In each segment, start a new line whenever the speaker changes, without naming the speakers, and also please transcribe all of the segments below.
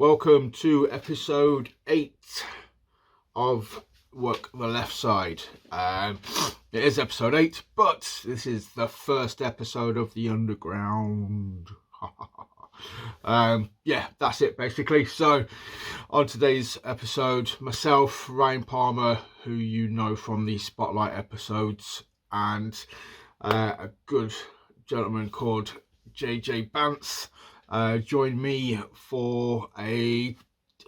Welcome to episode 8 of Work the Left Side. It is episode 8, but this is the first episode of the Underground. Yeah, that's it basically. So on today's episode, myself, Ryan Palmer, who you know from the Spotlight episodes, and a good gentleman called JJ Bance joined me for a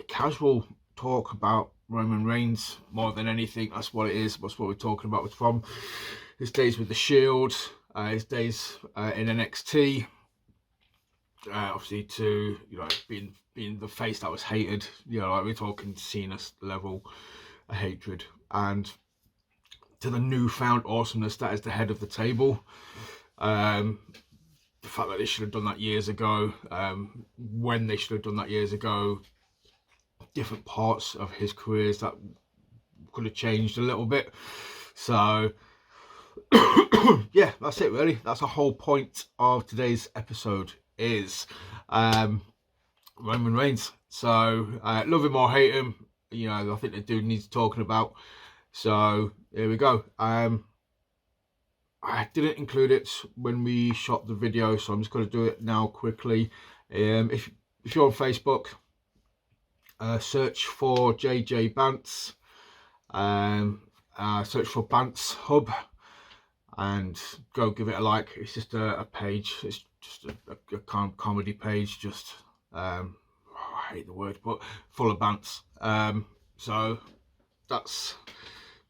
casual talk about Roman Reigns. More than anything, that's what it is. That's what we're talking about. It's from his days with the Shield, his days in NXT, obviously to being the face that was hated. Like we're talking Cena's level of hatred, and to the newfound awesomeness that is the head of the table. The fact that they should have done that years ago, when they should have done that years ago, different parts of his careers that could have changed a little bit. So yeah, that's it really. That's the whole point of today's episode is Roman Reigns. So love him or hate him, I think the dude needs talking about. So here we go. I didn't include it when we shot the video, so I'm just going to do it now quickly. If you're on Facebook, search for JJ Bance, search for Bance Hub, and go give it a like. It's just a page. It's just a comedy page. Just I hate the word, but full of Bance. So that's,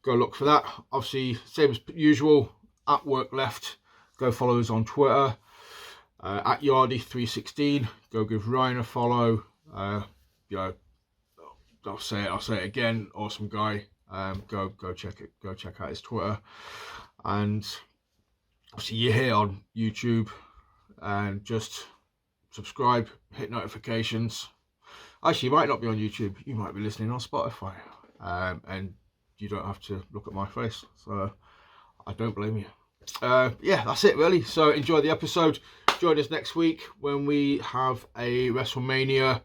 go look for that. Obviously, same as usual. At Work Left, go follow us on Twitter. At Yardy316, go give Ryan a follow. I'll say it again. Awesome guy. Go check it. Go check out his Twitter. And obviously you're here on YouTube, and just subscribe, hit notifications. Actually, you might not be on YouTube. You might be listening on Spotify, and you don't have to look at my face. So I don't blame you. Yeah, that's it really. So enjoy the episode. Join us next week when we have a WrestleMania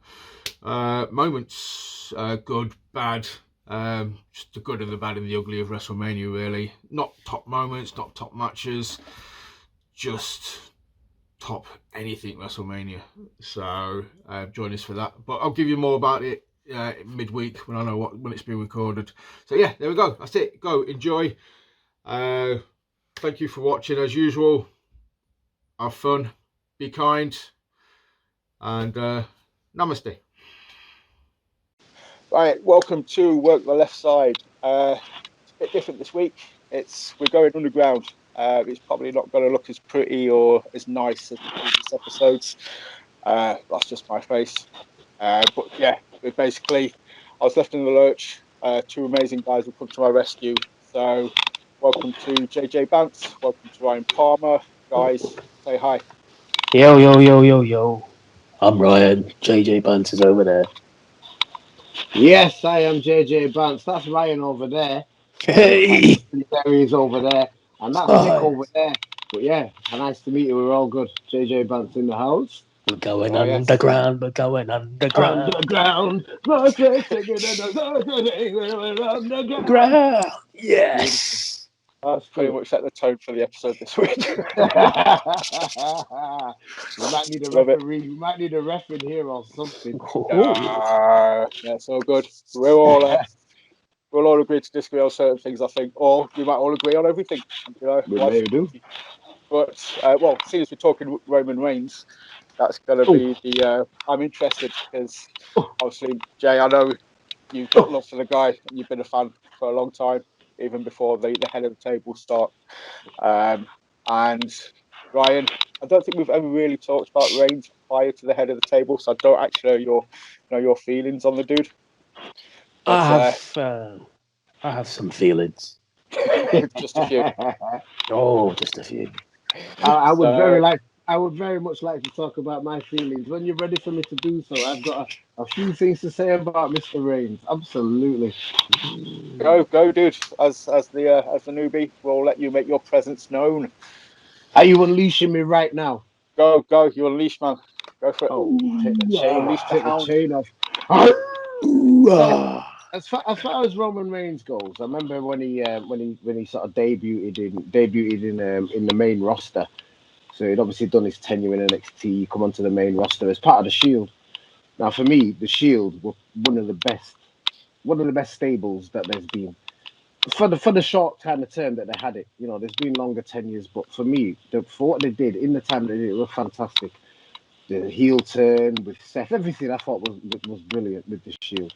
moments, good, bad, just the good and the bad and the ugly of WrestleMania really. Not top moments, not top matches, just top anything WrestleMania. So join us for that. But I'll give you more about it midweek when I know when it's been recorded. So yeah, there we go. That's it. Go enjoy. Thank you for watching as usual. Have fun, be kind, and namaste. Right, welcome to Work the Left Side. It's a bit different this week. We're going underground. It's probably not going to look as pretty or as nice as the previous episodes. That's just my face. But yeah, I was left in the lurch. Two amazing guys will come to my rescue. So welcome to JJ Bance. Welcome to Ryan Palmer. Guys, say hi.
Yo. I'm Ryan. JJ Bance is over there.
Yes, I am JJ Bance. That's Ryan over there.
Hey!
There is over there. And that's
Hi.
Nick over there. But yeah, nice to meet you. We're all good. JJ Bance in the house.
We're going underground. We're going underground.
Underground.
Underground. Yes.
That's pretty much set the tone for the episode this week.
We might need a referee. We might need a ref in here or something.
That's all good. We'll all agree to disagree on certain things, I think, or we might all agree on everything.
We may do.
But seeing as we're talking Roman Reigns, that's going to be the. I'm interested because obviously, Jay, I know you've got love for the guy and you've been a fan for a long time, even before the head of the table start. And Ryan, I don't think we've ever really talked about Reigns prior to the head of the table, so I don't actually know your feelings on the dude. But,
I have some feelings.
Just a few.
Just a few.
I would very much like to talk about my feelings. When you're ready for me to do so, I've got a few things to say about Mr. Reigns. Absolutely.
Go, dude. As the newbie, we'll let you make your presence known.
Are you unleashing me right now?
Go, you unleash, man. Go for it.
Take the chain off. As far as Roman Reigns goes, I remember when he sort of debuted in the main roster. So he'd obviously done his tenure in NXT, come onto the main roster as part of the Shield. Now, for me, the Shield were one of the best stables that there's been for the short kind of term that they had it. You know, there's been longer tenures, but for me, for what they did in the time they did, it was fantastic. The heel turn with Seth, everything I thought was brilliant with the Shield.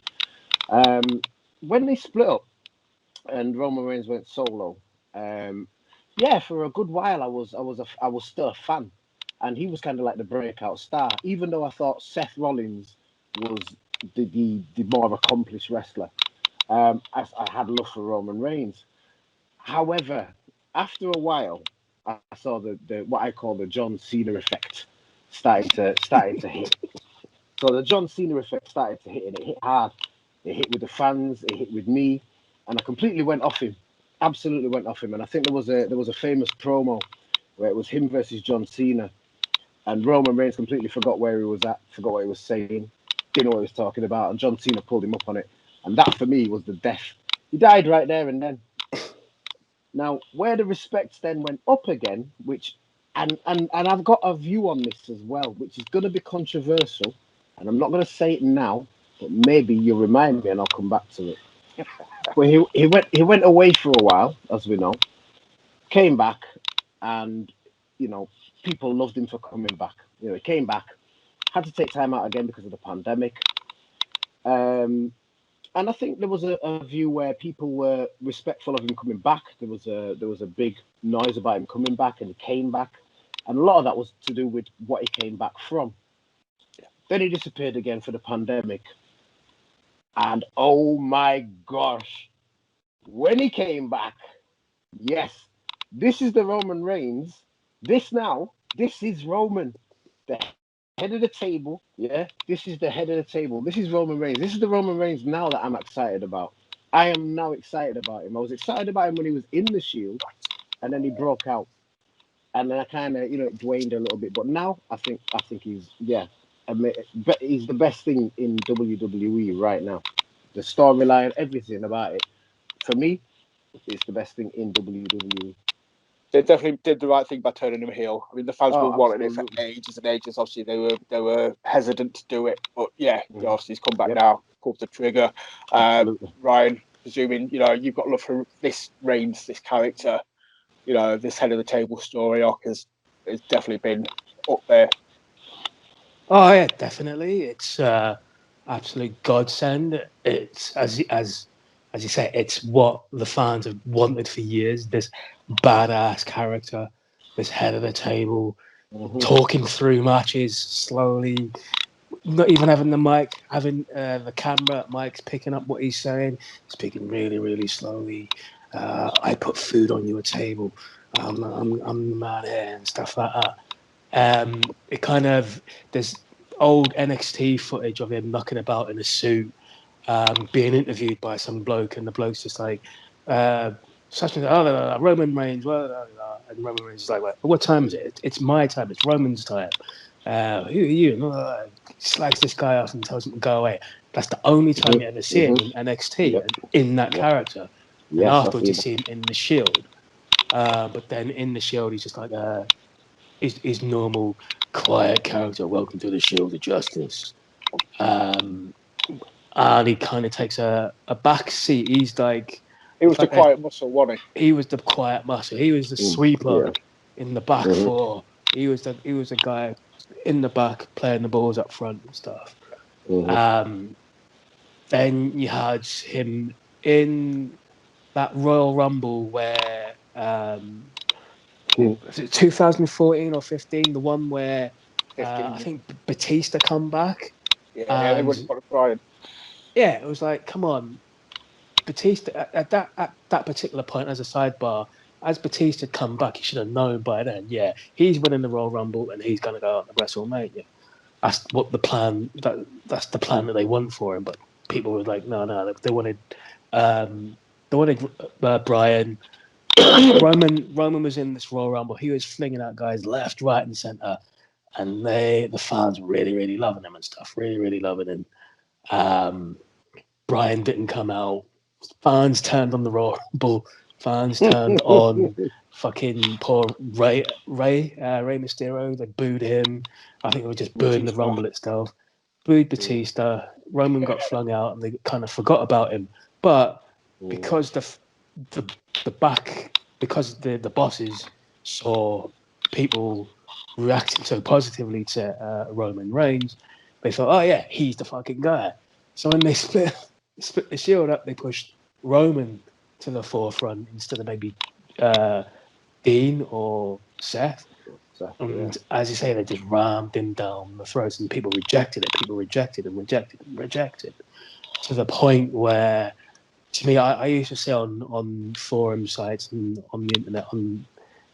When they split up and Roman Reigns went solo, yeah, for a good while I was still a fan, and he was kind of like the breakout star. Even though I thought Seth Rollins was the more accomplished wrestler, I had love for Roman Reigns. However, after a while, I saw the what I call the John Cena effect starting to hit. So the John Cena effect started to hit, and it hit hard. It hit with the fans, it hit with me, and I completely went off him. Absolutely went off him. And I think there was a famous promo where it was him versus John Cena, and Roman Reigns completely forgot where he was at, forgot what he was saying, didn't know what he was talking about, and John Cena pulled him up on it. And that for me was the death. He died right there and then. Now, where the respects then went up again, which and I've got a view on this as well, which is going to be controversial, and I'm not going to say it now, but maybe you'll remind me and I'll come back to it. Well, he went away for a while, as we know, came back, and you know people loved him for coming back. You know, he came back, had to take time out again because of the pandemic. And I think there was a view where people were respectful of him coming back. There was a big noise about him coming back, and he came back, and a lot of that was to do with what he came back from. Then he disappeared again for the pandemic, and oh my gosh, when he came back, yes, this is the Roman Reigns. This is Roman, the head of the table. Yeah, this is the head of the table. This is Roman Reigns. This is the Roman Reigns now that I'm excited about. I am now excited about him. I was excited about him when he was in the Shield, and then he broke out, and then I kind of it waned a little bit. But now I think he's but he's the best thing in WWE right now. The storyline, everything about it, for me, it's the best thing in WWE.
They definitely did the right thing by turning him heel. I mean, the fans were wanting it for ages and ages. Obviously, they were hesitant to do it, but yeah, obviously he's come back now, pulled the trigger. Ryan, presuming you've got love for this Reigns, this character, this head of the table story arc has definitely been up there.
Oh yeah, definitely. It's absolute godsend. It's as you say, it's what the fans have wanted for years. This badass character, this head of the table, talking through matches slowly, not even having the mic, having the camera mics picking up what he's saying, speaking really, really slowly. I put food on your table. I'm the man here and stuff like that. It kind of there's old NXT footage of him knocking about in a suit, being interviewed by some bloke, and the bloke's just like, such and Roman Reigns, and Roman Reigns is like, what time is it? It's my time. It's Roman's time. Who are you? And, slags this guy off and tells him to go away. That's the only time you ever see him in NXT in that character. And afterwards, you see him in the Shield. But then in the Shield, he's just like his normal, quiet character. Welcome to the Shield of Justice. And he kind of takes a back seat. He's like
he was the quiet muscle, wasn't he?
He was the quiet muscle. He was the sweeper in the back four. He was the guy in the back playing the balls up front and stuff. Then you had him in that Royal Rumble where was it 2014 or 15, the one where I think Batista come back.
Yeah, they wouldn't put a crying.
Yeah, it was like, come on, Batista at that particular point as a sidebar. As Batista come back, he should have known by then. Yeah, he's winning the Royal Rumble and he's going to go out to WrestleMania. That's what the plan. That's the plan that they want for him. But people were like, no. They wanted Brian. Roman was in this Royal Rumble. He was flinging out guys left, right, and center, and the fans were really, really loving him and stuff. Really, really loving him. Brian didn't come out. Fans turned on the Rumble. Fans turned on fucking poor Ray Mysterio. They booed him. I think they were just booing the
Batista.
Rumble itself. Booed Batista. Roman got flung out, and they kind of forgot about him. But because the bosses saw people reacting so positively to Roman Reigns, they thought, oh yeah, he's the fucking guy. So when they split the Shield up, they pushed Roman to the forefront instead of maybe Dean or Seth. And as you say, they just rammed him down the throats, and people rejected it. People rejected and rejected and rejected, to the point where, to me, I used to say on forum sites and on the internet, on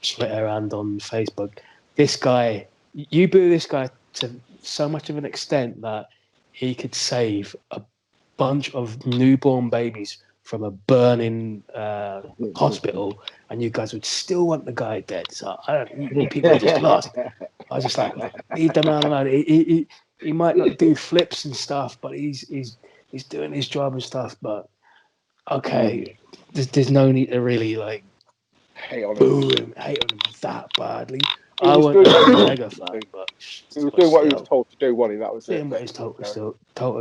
Twitter and on Facebook, this guy, you boo this guy to so much of an extent that he could save a bunch of newborn babies from a burning hospital, and you guys would still want the guy dead. So you people are just lost. I was just like, leave the man alone. He might not do flips and stuff, but he's doing his job and stuff. But okay, there's no need to really like
Hate on
him that badly.
He
I
was
wasn't
doing
a
what
mega fan, but
he was doing what he was told to do, wasn't he? That was it.
doing what he's told to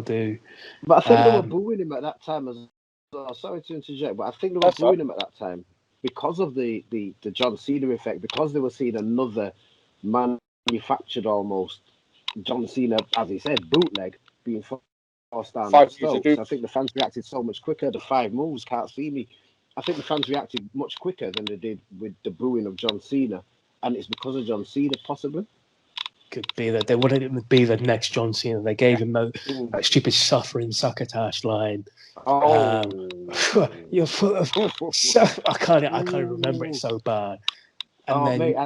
do.
But I think they were booing him at that time as well. Sorry to interject, but I think they were booing him at that time because of the John Cena effect, because they were seeing another manufactured almost John Cena, as he said, bootleg being forced down the Stokes. I think the fans reacted so much quicker. The 5 moves, can't see me. I think the fans reacted much quicker than they did with the booing of John Cena, and it's because of John Cena, possibly.
Could be that they wanted him to be the next John Cena. They gave him that stupid suffering succotash line. You're full of I can't remember it so bad. And then,
mate,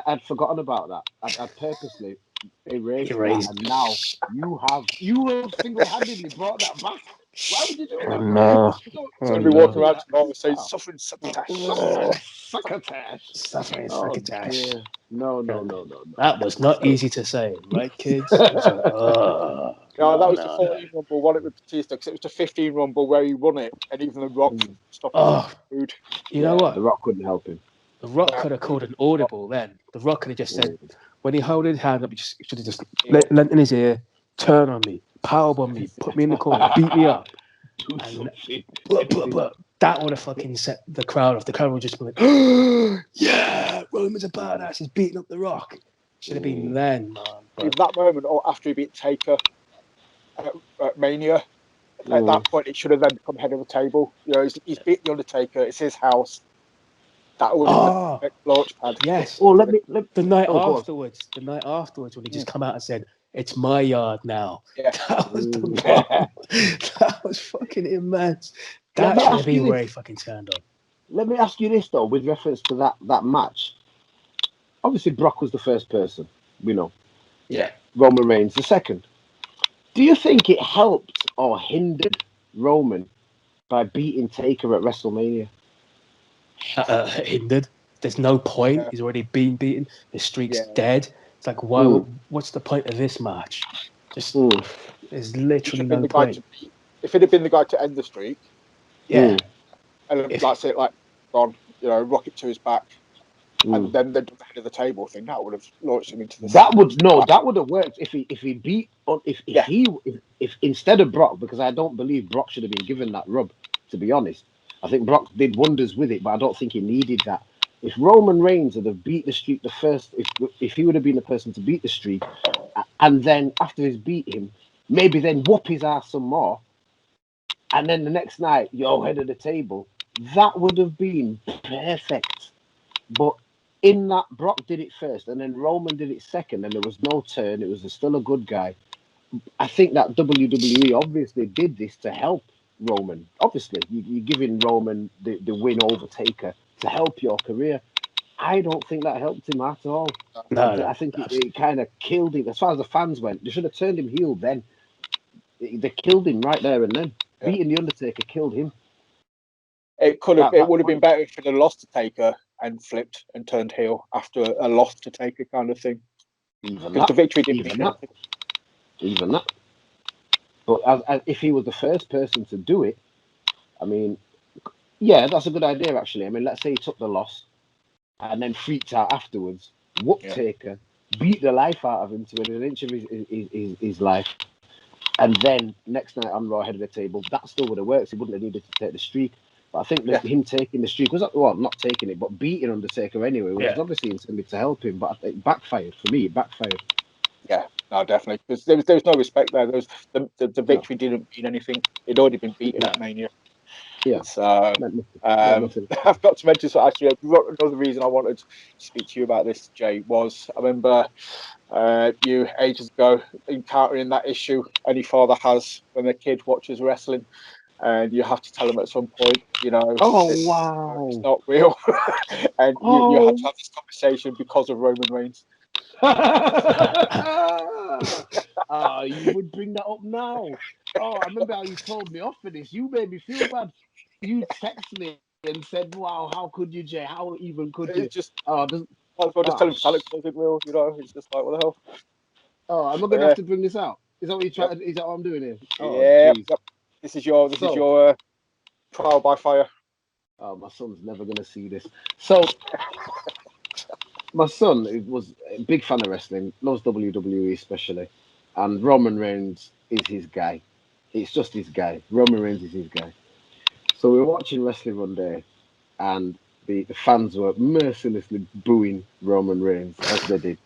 I'd forgotten about that. I'd purposely erased that, and now you have single-handedly brought that back. Why would you do that?
No.
It's going to be walking around tomorrow saying suffering succotash.
Suffering succotash.
No.
That was not easy to say, right, kids? Like,
no, that was the 14 Rumble, won it with Batista, because it was the 15 Rumble where he won it, and even The Rock stopped him.
You know what?
The Rock couldn't help him.
The Rock could have called an audible then. The Rock could have just said, when he held his hand up, he should have just lent in his ear, turn on me, powerbomb me, put me in the corner, beat me up. And that would have fucking set the crowd off. The crowd would just be like, oh, yeah, Roman's a badass. He's beating up The Rock. Should have been then, man.
In that moment, or after he beat Taker at Mania, at that point, it should have then become head of the table. You know, he's beat The Undertaker. It's his house. That would have been the launch pad.
Yes.
Oh,
the night afterwards, when he just come out and said, "It's my yard now." Yeah. That was the that was fucking immense. That should have been where he fucking turned on.
Let me ask you this though, with reference to that match. Obviously, Brock was the first person, we know.
Yeah.
Roman Reigns the second. Do you think it helped or hindered Roman by beating Taker at WrestleMania?
Hindered. There's no point. He's already been beaten. The streak's dead. It's like, why? What's the point of this match? Just there's literally no point.
If it had been the guy to end the streak,
and
that's it, like gone, rocket to his back, and then the head of the table thing, that would have launched him into the.
That would have worked if he beat if instead of Brock, because I don't believe Brock should have been given that rub. To be honest, I think Brock did wonders with it, but I don't think he needed that. If Roman Reigns would have beat the streak the first, if he would have been the person to beat the streak, and then after he's beat him, maybe then whoop his ass some more, and then the next night you're head of the table, that would have been perfect. But in that, Brock did it first, and then Roman did it second, and there was no turn. It was still a good guy. I think that WWE obviously did this to help Roman. Obviously, you're giving Roman the win over Taker to help your career. I don't think that helped him at all. I think it kind of killed him. As far as the fans went, they should have turned him heel then. They killed him right there and then. Yeah. Beating the Undertaker killed him.
It would have been better if he'd lost to Taker and flipped and turned heel after a loss to Taker kind of thing.
Even that.
The victory didn't mean
anything. Even that. But as if he was the first person to do it, I mean, yeah, that's a good idea actually. I mean, let's say he took the loss and then freaked out afterwards, whooped
Yeah.
Taker, beat the life out of him to within an inch of his life, and then next night on Raw head of the table, that still would have worked. He wouldn't have needed to take the streak. But I think that him taking the streak was not taking it, but beating Undertaker anyway was obviously intended to help him. But it backfired for me. It backfired.
Yeah, no, definitely, because there was no respect there. There was the victory didn't mean anything. It'd already been beaten at Mania.
Yeah.
So I've got to mention, so actually another reason I wanted to speak to you about this, Jay, was I remember you ages ago encountering that issue any father has when their kid watches wrestling, and you have to tell them at some point,
wow,
it's not real, and you had to have this conversation because of Roman Reigns.
You would bring that up now. I remember how you told me off for this. You made me feel bad. You texted me and said, "Wow, how could you, Jay? How even could you?"
It's just,
just
tell him Alex wasn't real. It's just like, what the hell?
I'm not gonna have to bring this out. Is that what you try? Is that what I'm doing here?
Yep. This is your trial by fire.
Oh, my son's never gonna see this. So, my son was a big fan of wrestling, loves WWE especially, and Roman Reigns is his guy. It's just his guy. Roman Reigns is his guy. So we were watching wrestling one day, and the fans were mercilessly booing Roman Reigns as they did.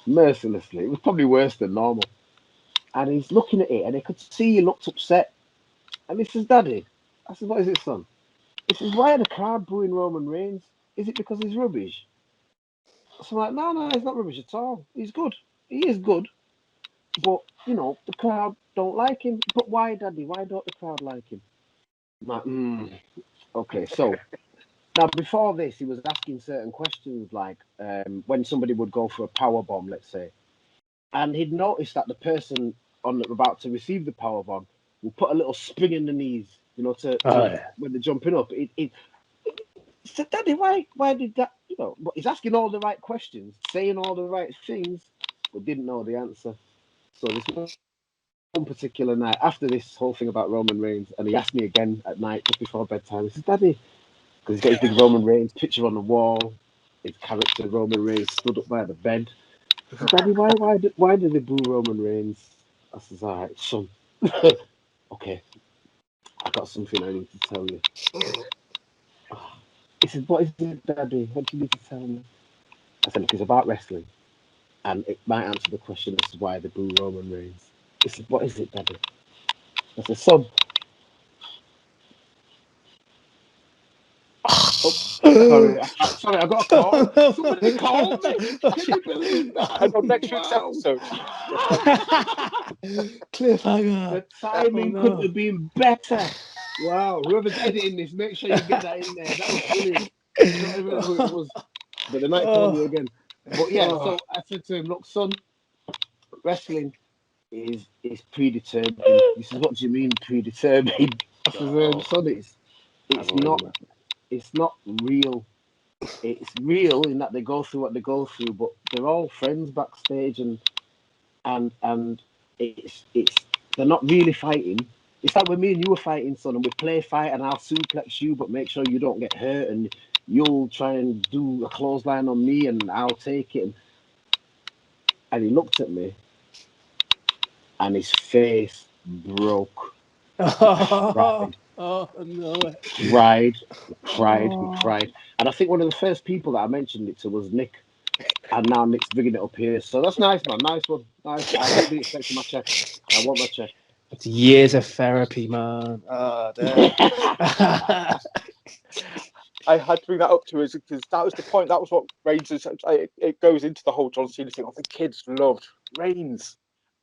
Mercilessly. It was probably worse than normal. And he's looking at it, and I could see he looked upset. And he says, "Daddy," I said, "What is it, son?" He says, "Why are the crowd booing Roman Reigns? Is it because he's rubbish?" So I'm like, no, he's not rubbish at all. He's good. He is good. But, the crowd don't like him. But why, Daddy? Why don't the crowd like him? I'm like, okay, so now before this, he was asking certain questions like when somebody would go for a power bomb, let's say, and he'd noticed that the person about to receive the power bomb will put a little spring in the knees, when they're jumping up. He said, "Daddy, why did that?" But he's asking all the right questions, saying all the right things, but didn't know the answer. So this one particular night, after this whole thing about Roman Reigns, and he asked me again at night just before bedtime. He says, "Daddy," because he's got his big Roman Reigns picture on the wall, his character Roman Reigns stood up by the bed. He says, "Daddy, why did they boo Roman Reigns?" I says, "All right, son. Okay, I got something I need to tell you." He said, "What is it, Daddy? What do you need to tell me?" I said, "Look, it's about wrestling, and it might answer the question as to why they boo Roman Reigns." He said, "What is it, Daddy?" I said, "Son." Sorry, I got a call. Somebody called me. Can you believe that?
And on next week's episode,
cliffhanger.
The timing couldn't have been better. Wow, whoever's editing this, make sure you get that in there. That was brilliant. I don't even know who it was, but they might call me again. But yeah, so I said to him, "Look, son, wrestling is predetermined." He says, "What do you mean predetermined?" I said, "Son, it's not real. It's real in that they go through what they go through, but they're all friends backstage, and it's they're not really fighting. It's like when me and you were fighting, son, and we play fight, and I'll suplex you, but make sure you don't get hurt, and you'll try and do a clothesline on me, and I'll take it." And he looked at me, and his face broke. Cried.
No.
Cried. And I think one of the first people that I mentioned it to was Nick. And now Nick's bringing it up here. So that's nice, man. Nice one. Nice. I won't be expecting my check. I want my check.
It's years of therapy, man. Damn.
I had to bring that up to us because that was the point. That was what Reigns is. It goes into the whole John Cena thing. The kids loved Reigns,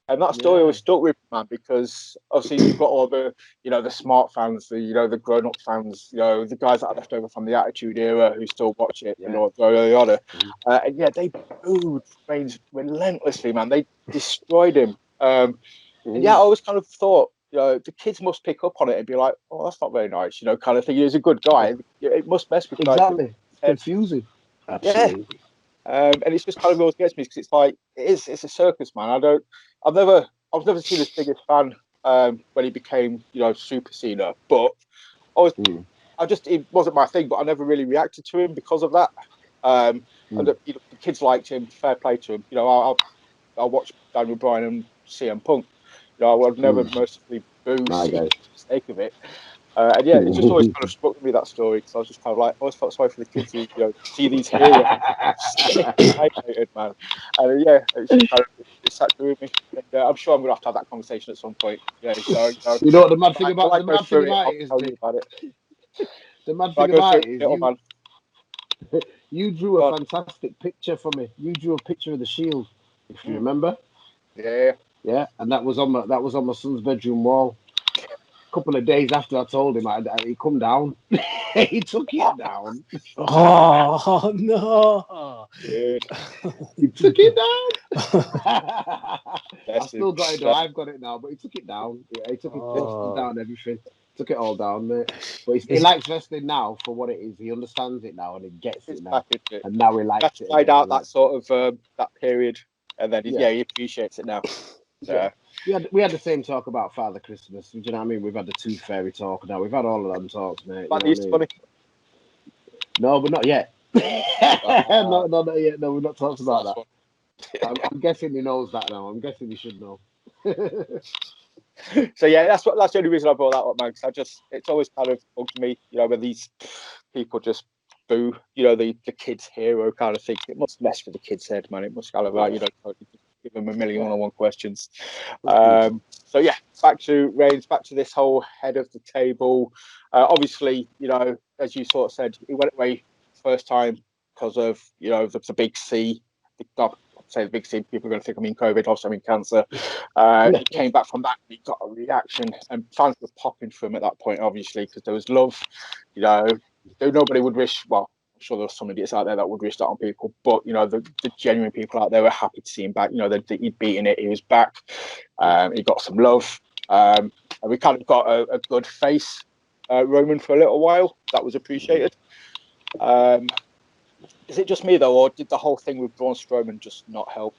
and that story always stuck with me, man. Because obviously you've got all the, the smart fans, the grown-up fans, the guys that are left over from the Attitude Era who still watch it, and they booed Reigns relentlessly, man. They destroyed him. And I always kind of thought, the kids must pick up on it and be like, "Oh, that's not very nice," kind of thing. He's a good guy. It must mess with
exactly. It's confusing.
Absolutely.
And it's just kind of always gets me because it's like it's a circus, man. I've never seen as big a fan when he became, Super Cena. But it wasn't my thing. But I never really reacted to him because of that. And the kids liked him. Fair play to him. I watched Daniel Bryan and CM Punk. I would never mercifully boo CM for the sake of it. And yeah, it just always kind of struck with me, that story, because I was just kind of like, I always felt sorry for the kids who, see these heroes highlighted, man. And yeah, it's just kind of, it sat with me. And I'm sure I'm going to have that conversation at some point. Yeah, so,
you know what the mad thing about
it is,
I'll tell
you about it.
The mad thing about it is you drew a
God.
fantastic picture for me. You drew a picture of the Shield, if you remember.
Yeah,
and that was on my son's bedroom wall. A couple of days after I told him, he come down. He took it down.
Oh no!
He took it down. I still got it though. I've got it now, but he took it down. He took it down, everything. Took it all down, mate. But he likes wrestling now for what it is. He understands it now and he gets it now. And now he likes it.
Tried out that sort of that period, and then he appreciates it now.
Yeah. We had the same talk about Father Christmas. Do you know what I mean? We've had the Tooth Fairy talk now. We've had all of them talks, mate. You know
Easter Bunny?
No, but not yet. No, not yet. No, we're not talking about that. I'm guessing he knows that now. I'm guessing he should know.
So yeah, that's the only reason I brought that up, man. Because it's always kind of bugged me, when these people just boo, the kid's hero kind of thing. It must mess with the kid's head, man. It must kind of give them a million one-on-one questions. So yeah, back to Reigns, back to this whole head of the table. Obviously, as you sort of said, he went away first time because of the big C. Say the big C, people are going to think I mean COVID, also I mean cancer. He came back from that, he got a reaction, and fans were popping for him at that point, obviously, because there was love. Nobody would wish. Well, I'm sure there were some idiots out there that would wish that on people, but the genuine people out there were happy to see him back. He'd beaten it, he was back. He got some love, and we kind of got a good face Roman for a little while. That was appreciated. Is it just me though, or did the whole thing with Braun Strowman just not help?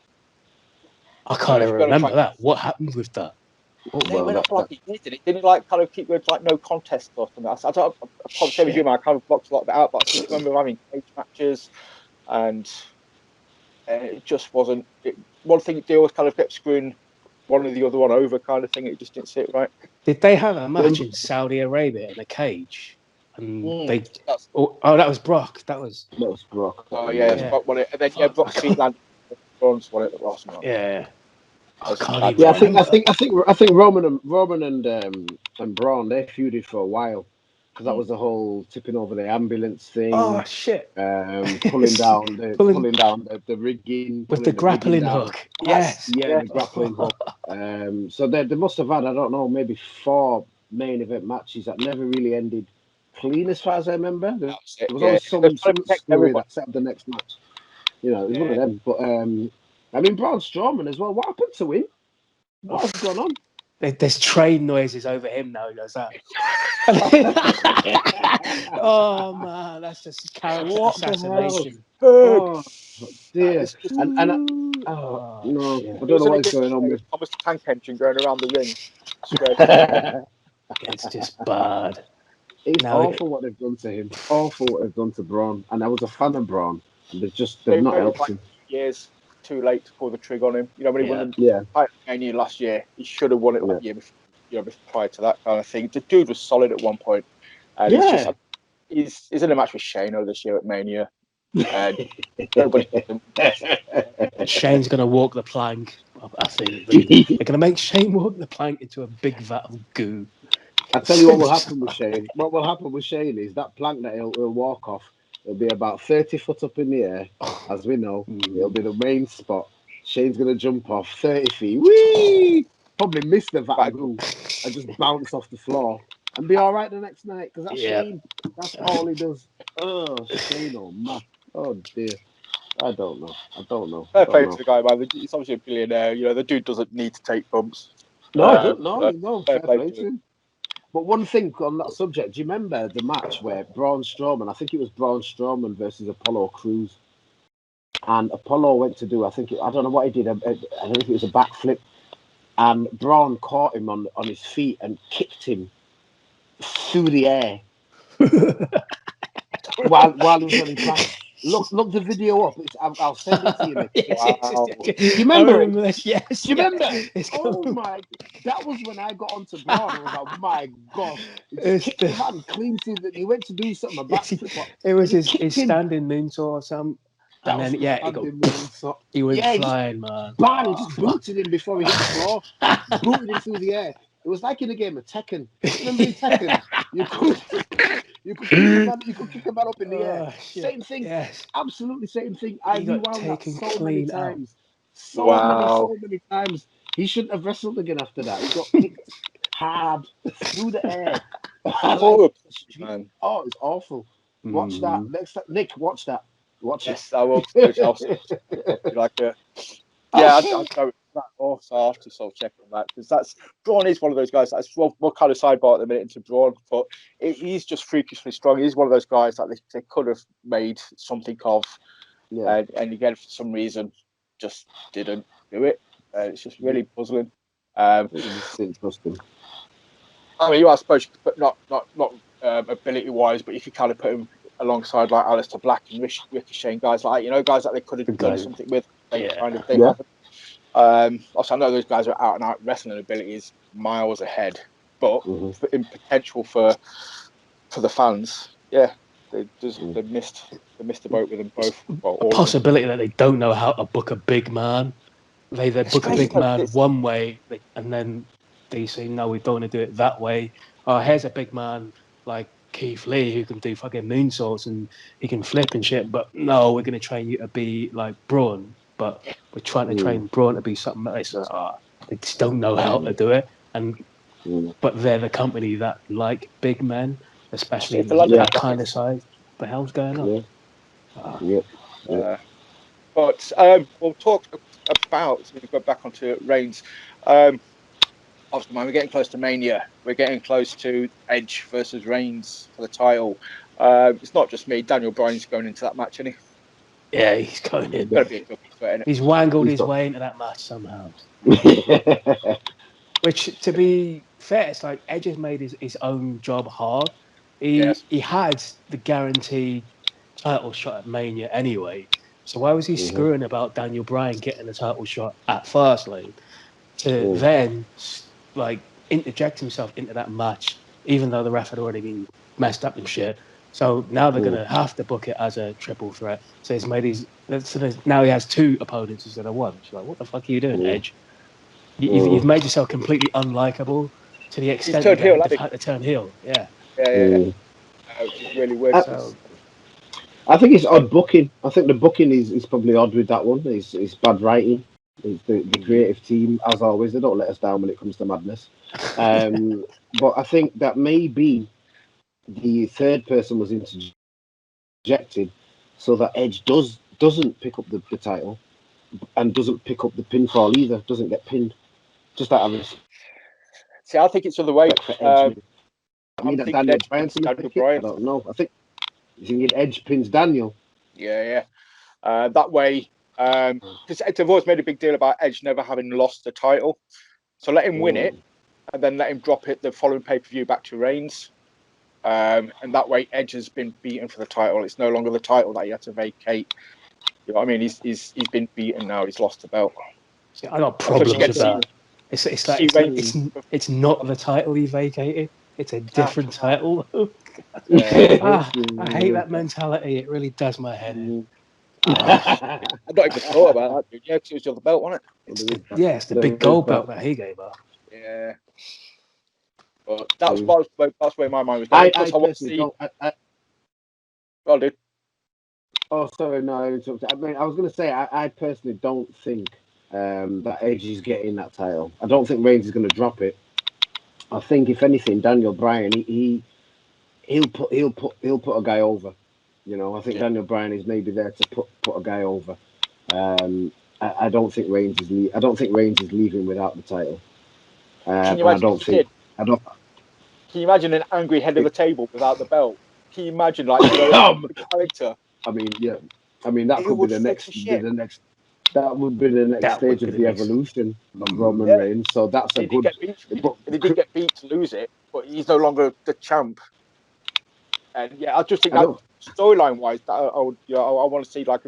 I can't even remember that. What happened with that?
They went up like he did. It didn't like kind of keep with like no contest or something. I probably same as you, man. I kind of blocked a lot of it out, but I seem to remember having cage matches, and it just wasn't. One thing they always kind of kept screwing one or the other one over, kind of thing. It just didn't sit right.
Did they have a match in Saudi Arabia in a cage? And that was Brock. That was
Brock.
Oh yeah, Brock won it, and then Brock beat Landon. Braun's won it at last night.
Yeah.
I think Roman and Braun, they feuded for a while because that was the whole tipping over the ambulance thing.
Oh shit!
Pulling down the rigging
with the grappling hook. Yes,
the grappling hook. So they must have had, I don't know, maybe 4 main event matches that never really ended clean, as far as I remember. There was always some story that set up the next match. It was one of them. But I mean, Braun Strowman as well. What happened to him? What's going on?
There's train noises over him now. He goes that. Oh man, that's just character assassination.
Oh dear! And no,
shit.
I don't know what's going on with
Thomas the Tank Engine going around the ring.
It's just bad.
It's awful what they've done to him. Awful what they've done to Braun. And I was a fan of Braun. They've not helped him.
Years too late to pull the trigger on him. When he won the title last year, he should have won it that year before, prior to that kind of thing. The dude was solid at one point, and he's in a match with Shane this year at Mania. And nobody.
Shane's gonna walk the plank. I think they're gonna make Shane walk the plank into a big vat of goo.
I tell you what will happen with Shane. What will happen with Shane is that plank that he'll walk off. It'll be about 30 foot up in the air, as we know. It'll be the main spot. Shane's going to jump off 30 feet. Whee! Probably miss the vat and just bounce off the floor. And be all right the next night, because that's Shane. That's all he does. Oh, Shane, oh, man. Oh, dear. I don't know.
Fair play to the guy, man. He's obviously a billionaire. The dude doesn't need to take bumps.
No. Fair play to him. But one thing on that subject, do you remember the match where Braun Strowman, I think it was Braun Strowman versus Apollo Crews, and Apollo went to do, I don't know what he did, I don't know if it was a backflip, and Braun caught him on his feet and kicked him through the air while he was on his back. Look the video up. I'll send it to you, Nick.
Wow.
Do you remember it?
this? Yes.
Do you remember?
It's
Oh
cool.
my! That was when I got onto Braun. I was like, my gosh! He just
It's
kicked
the-
him out and clean through that. He went to do something, a backflip.
It was
He
his
kicked him.
standing moonsault or something.
That
And
was
then, yeah, he went
Yeah, he just
flying, man.
bang! He just booted him before he hit the floor. Booted him through the air. It was like in a game of Tekken. Remember in Tekken, you could kick a man up in the air.
Oh, shit.
Same thing.
Yes.
Absolutely same thing. I
He got
rewound that
taken
so many
clean out.
times. So
Wow.
many times. He shouldn't have wrestled again after that. He got kicked hard through the air.
Oh, man.
Oh, it's awful. Watch that.
Mhm.
Next time, Nick, watch that. Watch
Yes, I will. I'll
it.
like a. Yeah, I don't. Also, I have to sort of check on that because Braun is one of those guys. That's what kind of sidebar at the minute into Braun, but he's just freakishly strong. He's one of those guys that they could have made something of,
Yeah.
and again for some reason just didn't do it. It's just really puzzling.
It's interesting.
I mean, I suppose you could put not ability wise, but you could kind of put him alongside like Aleister Black and Ricochet and guys like guys that they could have done something with. They kind of thing. Also, I know those guys are out and out wrestling abilities miles ahead, but in potential for the fans, yeah, they missed the boat with them both. Well,
A possibility that they don't know how to book a big man. They book a big man one way, and then they say, no, we don't want to do it that way. Oh, here's a big man like Keith Lee who can do fucking moonsaults and he can flip and shit, but no, we're going to train you to be like Braun. But we're trying to train Braun to be something else. They just don't know how to do it. But they're the company that like big men, especially that kind of size. What the hell's going on?
But we'll talk about, so we go back onto Reigns. Obviously, man, we're getting close to Mania. We're getting close to Edge versus Reigns for the title. It's not just me. Daniel Bryan's going into that match, isn't he?
Yeah, he's going in. He's wangled his way into that match somehow. Which, to be fair, it's like Edge has made his own job hard. He had the guaranteed title shot at Mania anyway. So why was he screwing about Daniel Bryan getting the title shot at Fastlane to then like interject himself into that match, even though the ref had already been messed up and shit. So now they're going to have to book it as a triple threat. So he's made now he has two opponents instead of one. So like, what the fuck are you doing, Edge? You've made yourself completely unlikable to the extent that they've had to turn heel. Yeah.
Which is really weird.
I think it's odd booking. I think the booking is probably odd with that one. It's bad writing. It's the creative team, as always, they don't let us down when it comes to madness. But I think that maybe the third person was interjected so that Edge doesn't pick up the title and doesn't pick up the pinfall either. Doesn't get pinned. Just out of respect.
See, I think it's the other way.
I mean, that Daniel Bryan's going to pick it. I don't know. I think you think Edge pins Daniel.
Yeah. That way, because they've always made a big deal about Edge never having lost the title. So let him win it, and then let him drop it the following pay-per-view back to Reigns. And that way, Edge has been beaten for the title. It's no longer the title that he had to vacate. You know what I mean? He's been beaten now. He's lost the belt.
See, I got problems with that. It's not the title he vacated. It's a different title. I hate that mentality. It really does my head in.
I not even thought about that, dude. Yeah, because it was the other belt, wasn't it?
It's the big gold belt that he gave up.
Yeah. But that's where my mind was going.
I personally don't.
Well, dude.
Oh, sorry, no, I interrupted. I mean, I was going to say, I personally don't think that Edge is getting that title. I don't think Reigns is going to drop it. I think, if anything, Daniel Bryan, he'll put a guy over. You know, I think Daniel Bryan is maybe there to put a guy over. I don't think Reigns is leaving without the title.
Can you imagine? Can you imagine an angry head of the table without the belt? Can you imagine the character?
I mean, yeah. I mean, that could be the next. That would be the next
That would
stage
be
of
the
the
next-
evolution of Roman
Yeah.
Reigns. So that's a
He did
good.
get beat.
But
And he did get beat to lose it, but he's no longer the champ. And yeah, I just think
I
that
don't.
storyline wise, that I would, I want to see like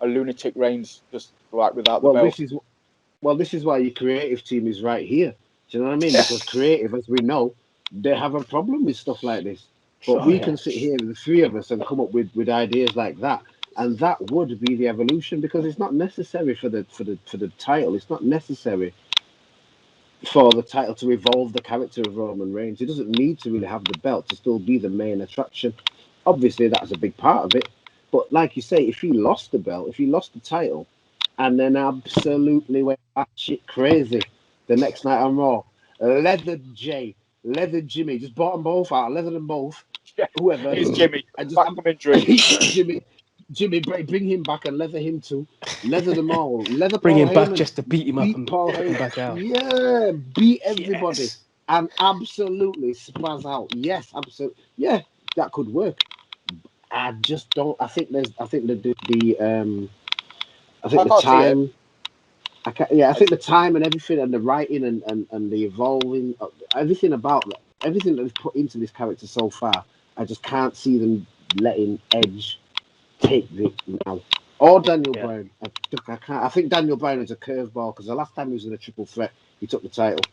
a lunatic Reigns just like without the
Well,
belt.
this is why your creative team is right here. Do you know what I mean?
Yeah.
Because creative, as we know, they have a problem with stuff like this. But
Oh,
we
yeah.
can sit here, the three of us, and come up with ideas like that, and that would be the evolution. Because it's not necessary for the title. It's not necessary for the title to evolve the character of Roman Reigns. He doesn't need to really have the belt to still be the main attraction. Obviously, that's a big part of it. But like you say, if he lost the belt, if he lost the title, and then absolutely went batshit crazy the next night on Raw, leather Jimmy, just bought them both out, leather them both,
Yeah.
whoever,
Here's Jimmy
and just
back from injury.
Jimmy, bring him back and leather him too. Leather them all. Leather
Bring
Paul
him back
Heyman.
just to beat him up
Beat
and
Paul
put him
Heyman.
back out.
Yeah, beat everybody
Yes.
and absolutely spaz out. Yes, absolutely. Yeah, that could work. I just don't. I think there's. I think I think
I
the
can't see it.
time. I think the time and everything and the writing and the evolving, everything about that, everything that they've put into this character so far, I just can't see them letting Edge take it now. Or Daniel
Yeah.
Bryan. I can't. I think Daniel Bryan is a curveball because the last time he was in a triple threat, he took the title,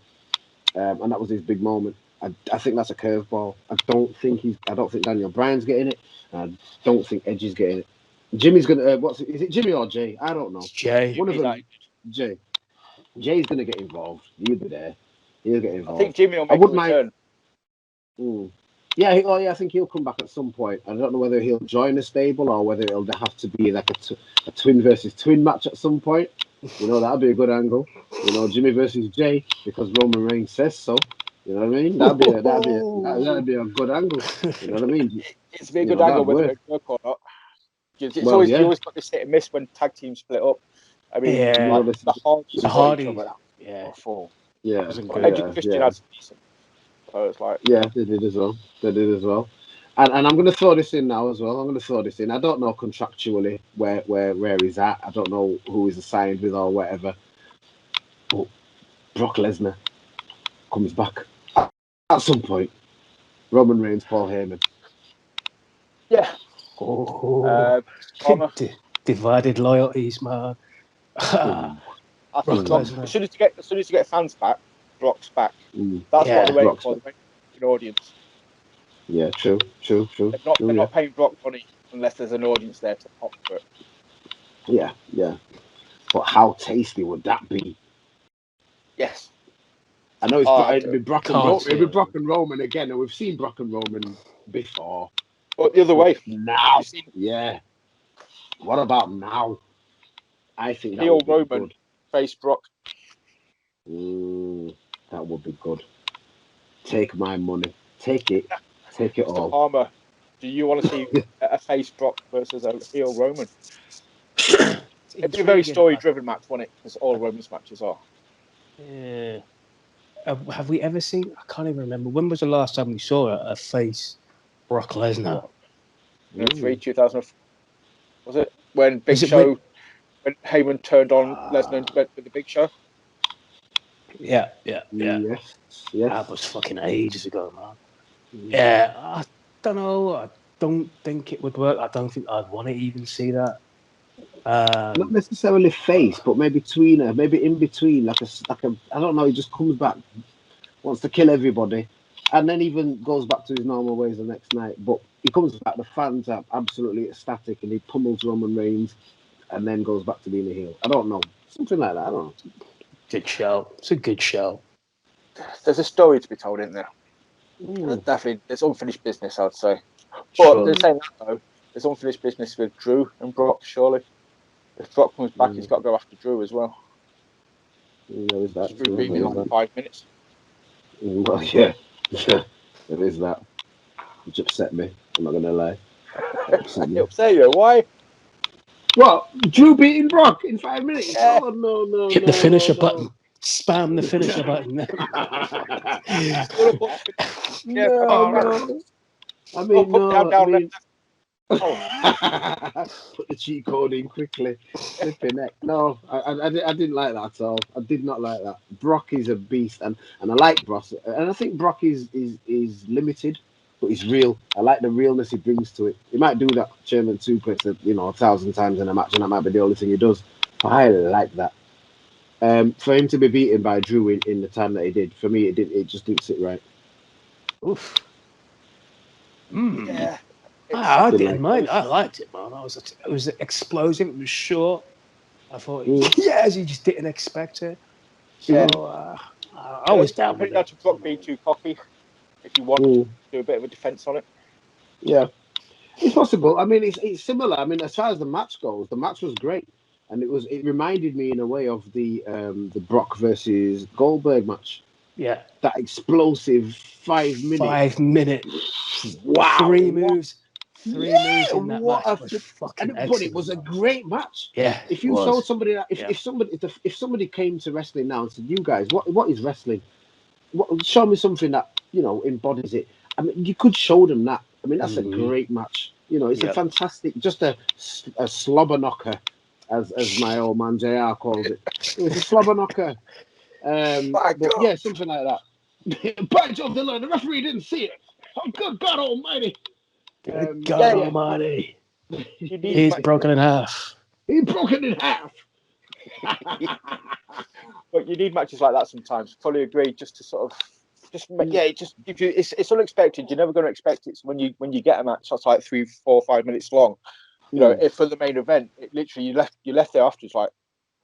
and that was his big moment. I think that's a curveball. I don't think Daniel Bryan's getting it. I don't think Edge is getting it. Jimmy's gonna. Is it Jimmy or Jay? I don't know.
It's Jay.
One of them.
Like,
Jay. Jay's gonna get involved. He'll be there. He'll get
I
involved.
think Jimmy will
I
make a
wouldn't mind.
return.
Yeah, I think he'll come back at some point. I don't know whether he'll join a stable or whether it'll have to be like a twin versus twin match at some point. You know, that'd be a good angle. You know, Jimmy versus Jay because Roman Reigns says so. You know what I mean? That'd be a good angle. You know what I mean?
It's a big
You
good
know,
angle
that'd
whether
work.
it work or not. It's
Well,
always
yeah.
you always got this hit and miss when tag teams split up. I mean,
Yeah.
like, the Hardys
The
fought each
Hardys.
other.
Yeah.
Awful.
Yeah,
Wasn't
But
good.
Edge and Christian had some decent. So it's like,
yeah, they did as well. And I'm going to throw this in now as well. I don't know contractually where he's at. I don't know who he's assigned with or whatever. But Brock Lesnar comes back at some point. Roman Reigns, Paul Heyman.
yeah. Palmer.
Divided loyalties, man.
Mm,
I think
Brock
Brock,
Lesnar.
as soon as you get fans back, Brock's back.
mm.
That's
Yeah.
what they're waiting
Brock's
for.
back.
They're waiting for an audience.
Yeah, true.
They're not paying Brock money unless there's an audience there to pop for it.
Yeah. But how tasty would that be?
Yes.
I know it'd be Brock and
Can't
Roman.
see
It'd be
it.
Brock and Roman again, and we've seen Brock and Roman before.
But the other way,
Now,
you've seen
yeah. What about now? I think that
heel
would be
Roman
good.
face Brock.
That would be good. Take my money. Take it
Mr.
all.
Palmer, do you want to see a face Brock versus a heel Roman? It'd be a very story-driven match, wouldn't it? Because all Roman's matches are.
Yeah. Have we ever seen? I can't even remember. When was the last time we saw a face Brock Lesnar?
2004. Was it when Big
Was it
Show, when Heyman turned on Lesnar and went with the Big Show?
Yeah.
Yes.
That was fucking ages ago, man. Yeah, I don't know. I don't think it would work. I don't think I'd want to even see that.
Not necessarily face, but maybe tweener, maybe in between, like a. I don't know. He just comes back, wants to kill everybody, and then even goes back to his normal ways the next night. But he comes back, the fans are absolutely ecstatic, and he pummels Roman Reigns, and then goes back to being a heel. I don't know, something like that. I don't know.
Good show. It's a good show.
There's a story to be told in there. Definitely, there's unfinished business, I'd say. But in saying that, though, there's unfinished business with Drew and Brock, surely. If Brock comes back, he's got to go after Drew as well.
There is that.
Drew beat me in like 5 minutes.
Well, yeah, there is that. Which upset me. I'm not going to lie.
It upset you. Why?
What? Drew beating Brock in 5 minutes?
Yeah.
Oh, no.
Hit the finisher button. Spam the finisher button.
No. I mean, no. Put the cheat code in quickly. Flipping neck. No, I didn't like that at all. I did not like that. Brock is a beast, and I like Brock, and I think Brock is limited, but he's real. I like the realness he brings to it. He might do that German suplex, 1,000 times in a match, and that might be the only thing he does. I like that. For him to be beaten by Drew in the time that he did, for me, it just didn't sit right.
Oof.
Yeah.
I
Didn't
didn't
like
mind. I liked it, man. It was explosive. It was short. I thought,
Mm.
yes, you just didn't expect it.
Yeah.
So I was
You
down
put
with
it down
it.
to Brock being too cocky if you want to
Mm.
do a bit of a defense on it.
Yeah. It's possible. I mean, it's similar. I mean, as far as the match goes, the match was great, and it reminded me in a way of the Brock versus Goldberg match.
Yeah.
That explosive 5 minute.
5 minute,
Wow!
three
What?
moves, three
Yeah!
moves in that
What
match
a
was
flip!
fucking
But it
excellent,
was a
man.
great match.
Yeah,
If
it
you showed
was.
somebody that,
Yeah.
if somebody came to wrestling now and said, "You guys, what is wrestling? Show me something that embodies it." I mean, you could show them that. I mean, that's a
Mhm.
great match. It's a
Yeah.
fantastic, just a slobber knocker, as my old man JR calls it. It was a slobber knocker.
My
But
God.
yeah, something like that. By Jove, the referee didn't see it. Oh, good God Almighty!
Good
But
God
Yeah,
yeah,
Almighty.
you need
He's
matches,
broken in half.
he broke it in half.
but you need matches like that sometimes. Fully agree. Just to sort of,
Mm,
yeah, it just gives you. It's unexpected. You're never going to expect it. So when you get a match that's like 3, 4, 5 minutes long,
mm,
if for the main event, it literally you left there after. It's like,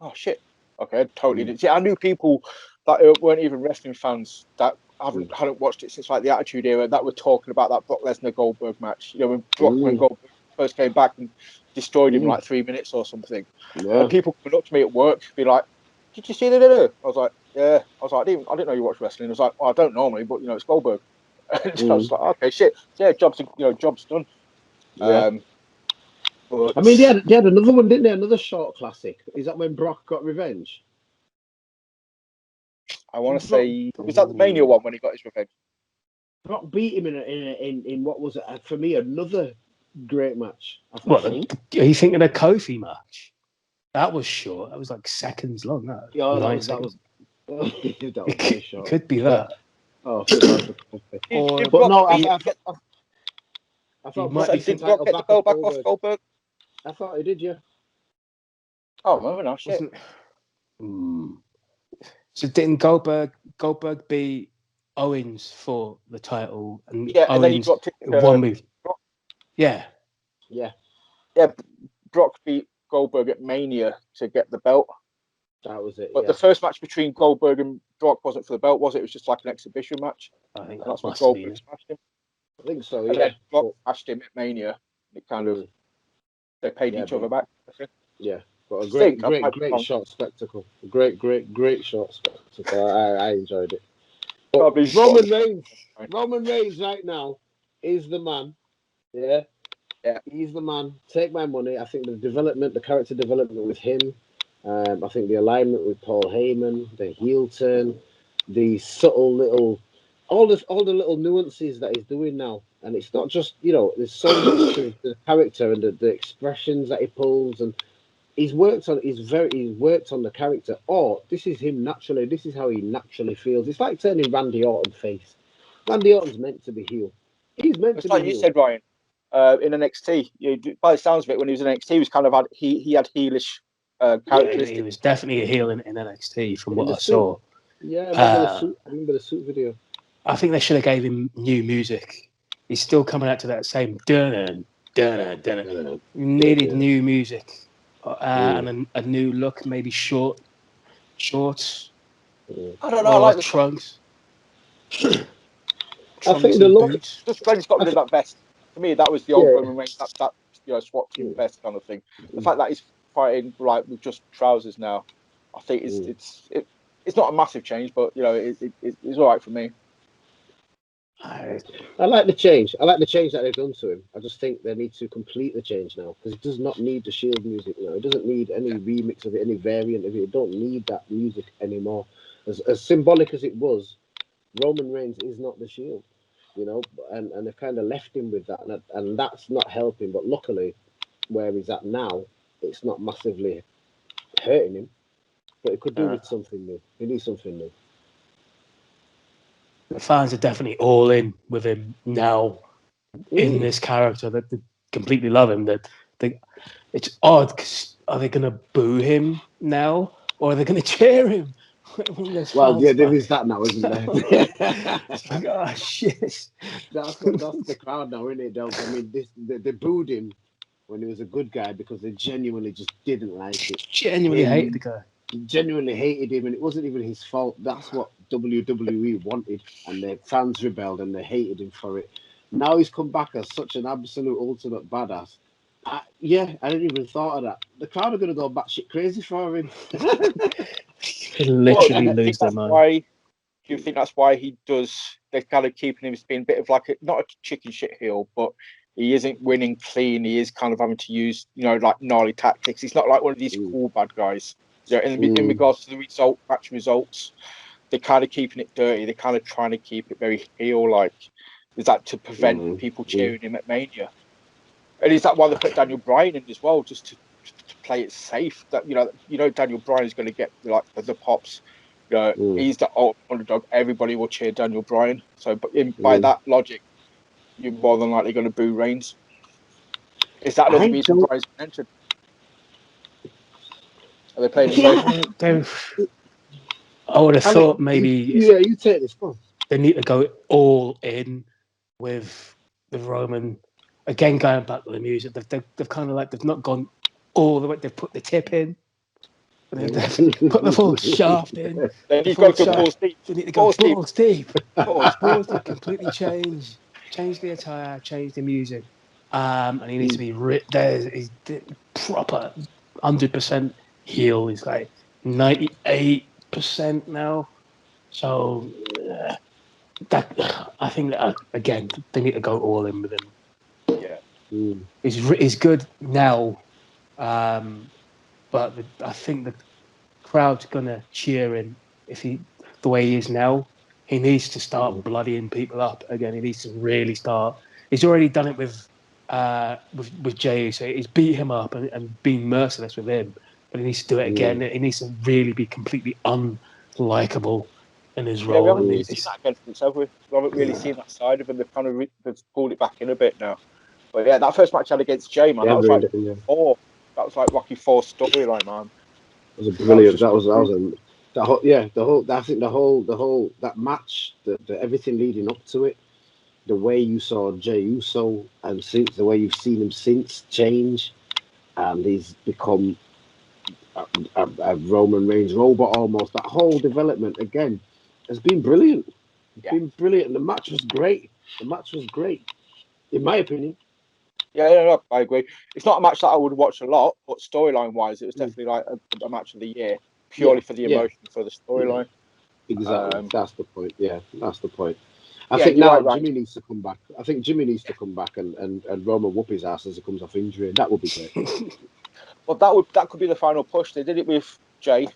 oh shit, okay, I totally
mm,
didn't see. I knew people that weren't even wrestling fans that hadn't watched it since like the Attitude Era that were talking about that Brock Lesnar Goldberg match. When
mm,
Goldberg first came back and destroyed him in
mm,
like 3 minutes or something, and
yeah.
people coming up to me at work, be like, "Did you see the?" I was like, "Yeah." I was like, "I didn't know you watch wrestling." I was like, "Well, I don't normally, but it's Goldberg." And I was
Mm,
like, "Okay, shit, yeah, job's done."
yeah.
Um,
I mean,
but
they had another one, didn't they? Another short classic. Is that when Brock got revenge?
I want to
Brock,
say, was that the Mania
Ooh.
one when he got his revenge?
Brock beat him in what was for me another great match. I
What,
think.
are you thinking of Kofi match? That was short. That was like seconds long. No,
Yeah, that
9 seconds.
was that was very
It
short.
could be that.
Oh, I feel bad for Kofi.
Or
But
Brock
no,
beat?
I
he
thought
might
Brock
be
took the
Did
thinking,
Brock
title
get the
back off
belt back off
Goldberg.
Goldberg?
I thought he did, yeah.
Oh, remember now, shit.
wasn't. Hmm. So didn't Goldberg beat Owens for the title, and
Yeah, and then he
Owens
dropped it.
won with
Brock,
yeah.
Yeah,
yeah, Brock beat Goldberg at Mania to get the belt.
that was it,
But
yeah.
the first match between Goldberg and Brock wasn't for the belt, was it? It was just like an exhibition match,
I think
and
that
that's when
must have been
Goldberg
it.
smashed him.
I think so,
And
yeah.
then Brock
But,
smashed him at Mania. It kind of
mm,
they paid
yeah,
each
but
other back.
yeah. But a
I think I might be
great
wrong.
short spectacle. Great short spectacle. I enjoyed it. But
Probably spot.
Roman Reigns right now is the man. Yeah.
Yeah.
He's the man. Take my money. I think the character development with him, I think the alignment with Paul Heyman, the heel turn, the subtle little, all the little nuances that he's doing now, and it's not just there's so much to the character and the expressions that he pulls, and he's worked on the character. Or this is him naturally. This is how he naturally feels. It's like turning Randy Orton face. Randy Orton's meant to be heel. He's meant to
It's
be
like you
heel.
said, Ryan. In NXT, by the sounds of it, when he was in NXT, he was kind of he had heelish
Yeah, he
characteristics.
was definitely a heel in NXT from
In
what
the
I
suit.
saw.
Yeah, I remember the suit. Video.
I think they should have gave him new music. He's still coming out to that same dun dun dun. Needed new music and a new look, maybe shorts
I don't know. I
or
like the top.
trunks,
I
trunks
think the
and
look.
boots.
Just when he's got
I
rid of
th-
that vest. To me, that was the old
yeah.
Roman Reigns. That SWAT team vest kind of thing. The fact that he's fighting like with just trousers now, I think it's not a massive change, but it's all right for me.
I like the change. I like the change that they've done to him. I just think they need to complete the change now because it does not need the Shield music. It doesn't need any remix of it, any variant of it. It don't need that music anymore. As symbolic as it was, Roman Reigns is not the Shield. you know, and they've kind of left him with that, and that's not helping. But luckily, where he's at now, it's not massively hurting him. But it could do with something new. He needs something new.
The fans are definitely all in with him now in this character. That they completely love him. That it's odd because are they going to boo him now or are they going to cheer him?
Well, yeah, there is that now, isn't there?
It's like, oh shit.
That's the crowd now, isn't it? I mean, they booed him when he was a good guy because they genuinely just didn't like it.
Genuinely hated the guy.
Genuinely hated him, and it wasn't even his fault. That's what WWE wanted, and their fans rebelled and they hated him for it. Now he's come back as such an absolute ultimate badass. I didn't even thought of that. The crowd are going to go batshit crazy for him.
Literally lose their mind.
Do you think that's why he does? They're kind of keeping him as being a bit of like not a chicken shit heel, but he isn't winning clean. He is kind of having to use, like gnarly tactics. He's not like one of these cool bad guys. In regards to the match results, they're kind of keeping it dirty. They're kind of trying to keep it very heel-like. Is that to prevent people cheering him at Mania? And is that why they put Daniel Bryan in as well, just to play it safe? That Daniel Bryan is going to get like the pops. He's the underdog. Everybody will cheer Daniel Bryan. So, by that logic, you're more than likely going to boo Reigns. Is that another reason Bryan's been entered? Are they playing?
I would have thought maybe.
You take this. Go on.
They need to go all in with the Roman. Again, going back to the music, they've kind of like they've not gone all the way. They've put the tip in. They've put the full shaft in.
Then you've got to go balls deep.
They need to go balls deep. Balls deep. Completely change the attire, change the music, and he needs to be he's proper 100% heel. He's like 98% now. So I think that again they need to go all in with him.
Yeah,
he's good now. But I think the crowd's gonna cheer him if the way he is now. He needs to start bloodying people up again. He needs to really start. He's already done it with Jay, so he's beat him up and been merciless with him. But he needs to do it again. He needs to really be completely unlikable in his role.
We haven't really seen that against himself. We haven't really seen that side of him. They've kind of they've pulled it back in a bit now. But yeah, that first match I had against Jay, man, that was like four. That was like Rocky IV storyline, man.
It was a brilliant. That match, the everything leading up to it, the way you saw Jey Uso and since the way you've seen him since change, and he's become a Roman Reigns robot almost. That whole development again has been brilliant. It's been brilliant, and the match was great. In my opinion.
Yeah, I agree. It's not a match that I would watch a lot, but storyline wise, it was definitely like a match of the year, purely for the emotion, for the storyline.
Exactly. That's the point. Yeah, that's the point. I think now Jimmy needs to come back. I think Jimmy needs to come back and Roman whoop his ass as he comes off injury. That would be great.
Well, that could be the final push. They did it with Jay.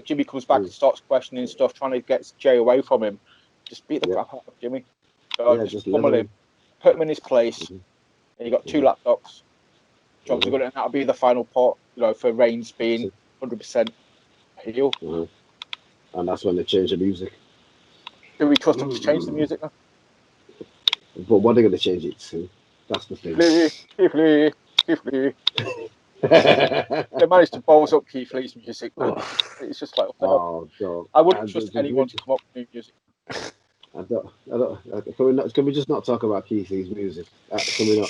Jimmy comes back and starts questioning stuff, trying to get Jay away from him. Just beat the crap out of Jimmy. Just pummel him, put him in his place. And you got two laptops. Jobs are good, and that'll be the final part, for Reigns being 100% heel.
And that's when they change the music.
Do we trust them to change the music now?
But what are they going to change it to? That's the thing.
Keith Lee. They managed to balls up Keith Lee's music, but it's just like, I wouldn't trust anyone to come up with new music.
Can we just not talk about Keith Lee's music? Can we not?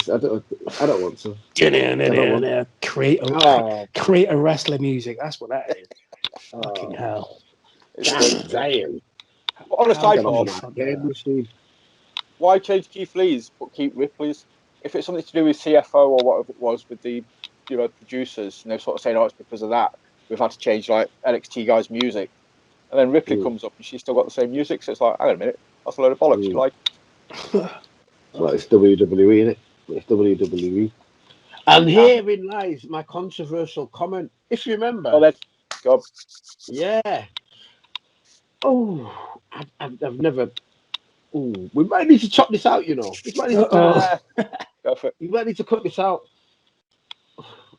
I don't want to.
Create a wrestler music. That's what that is. Fucking hell.
Damn.
On a side note, why change Keith Lee's but keep Ripley's? If it's something to do with CFO or whatever it was with the producers, and they're sort of saying, it's because of that we've had to change like NXT guys' music. And then Ripley comes up and she's still got the same music, so it's like, hang on a minute, that's a load of bollocks. You like?
Well, it's WWE, isn't it? It's WWE. And herein lies my controversial comment. If you remember.
Oh, let's go.
Yeah. Oh, I've never. Ooh, we might need to chop this out. You know, we might need to
Uh-oh.
Go for it.
we might need to cut this out.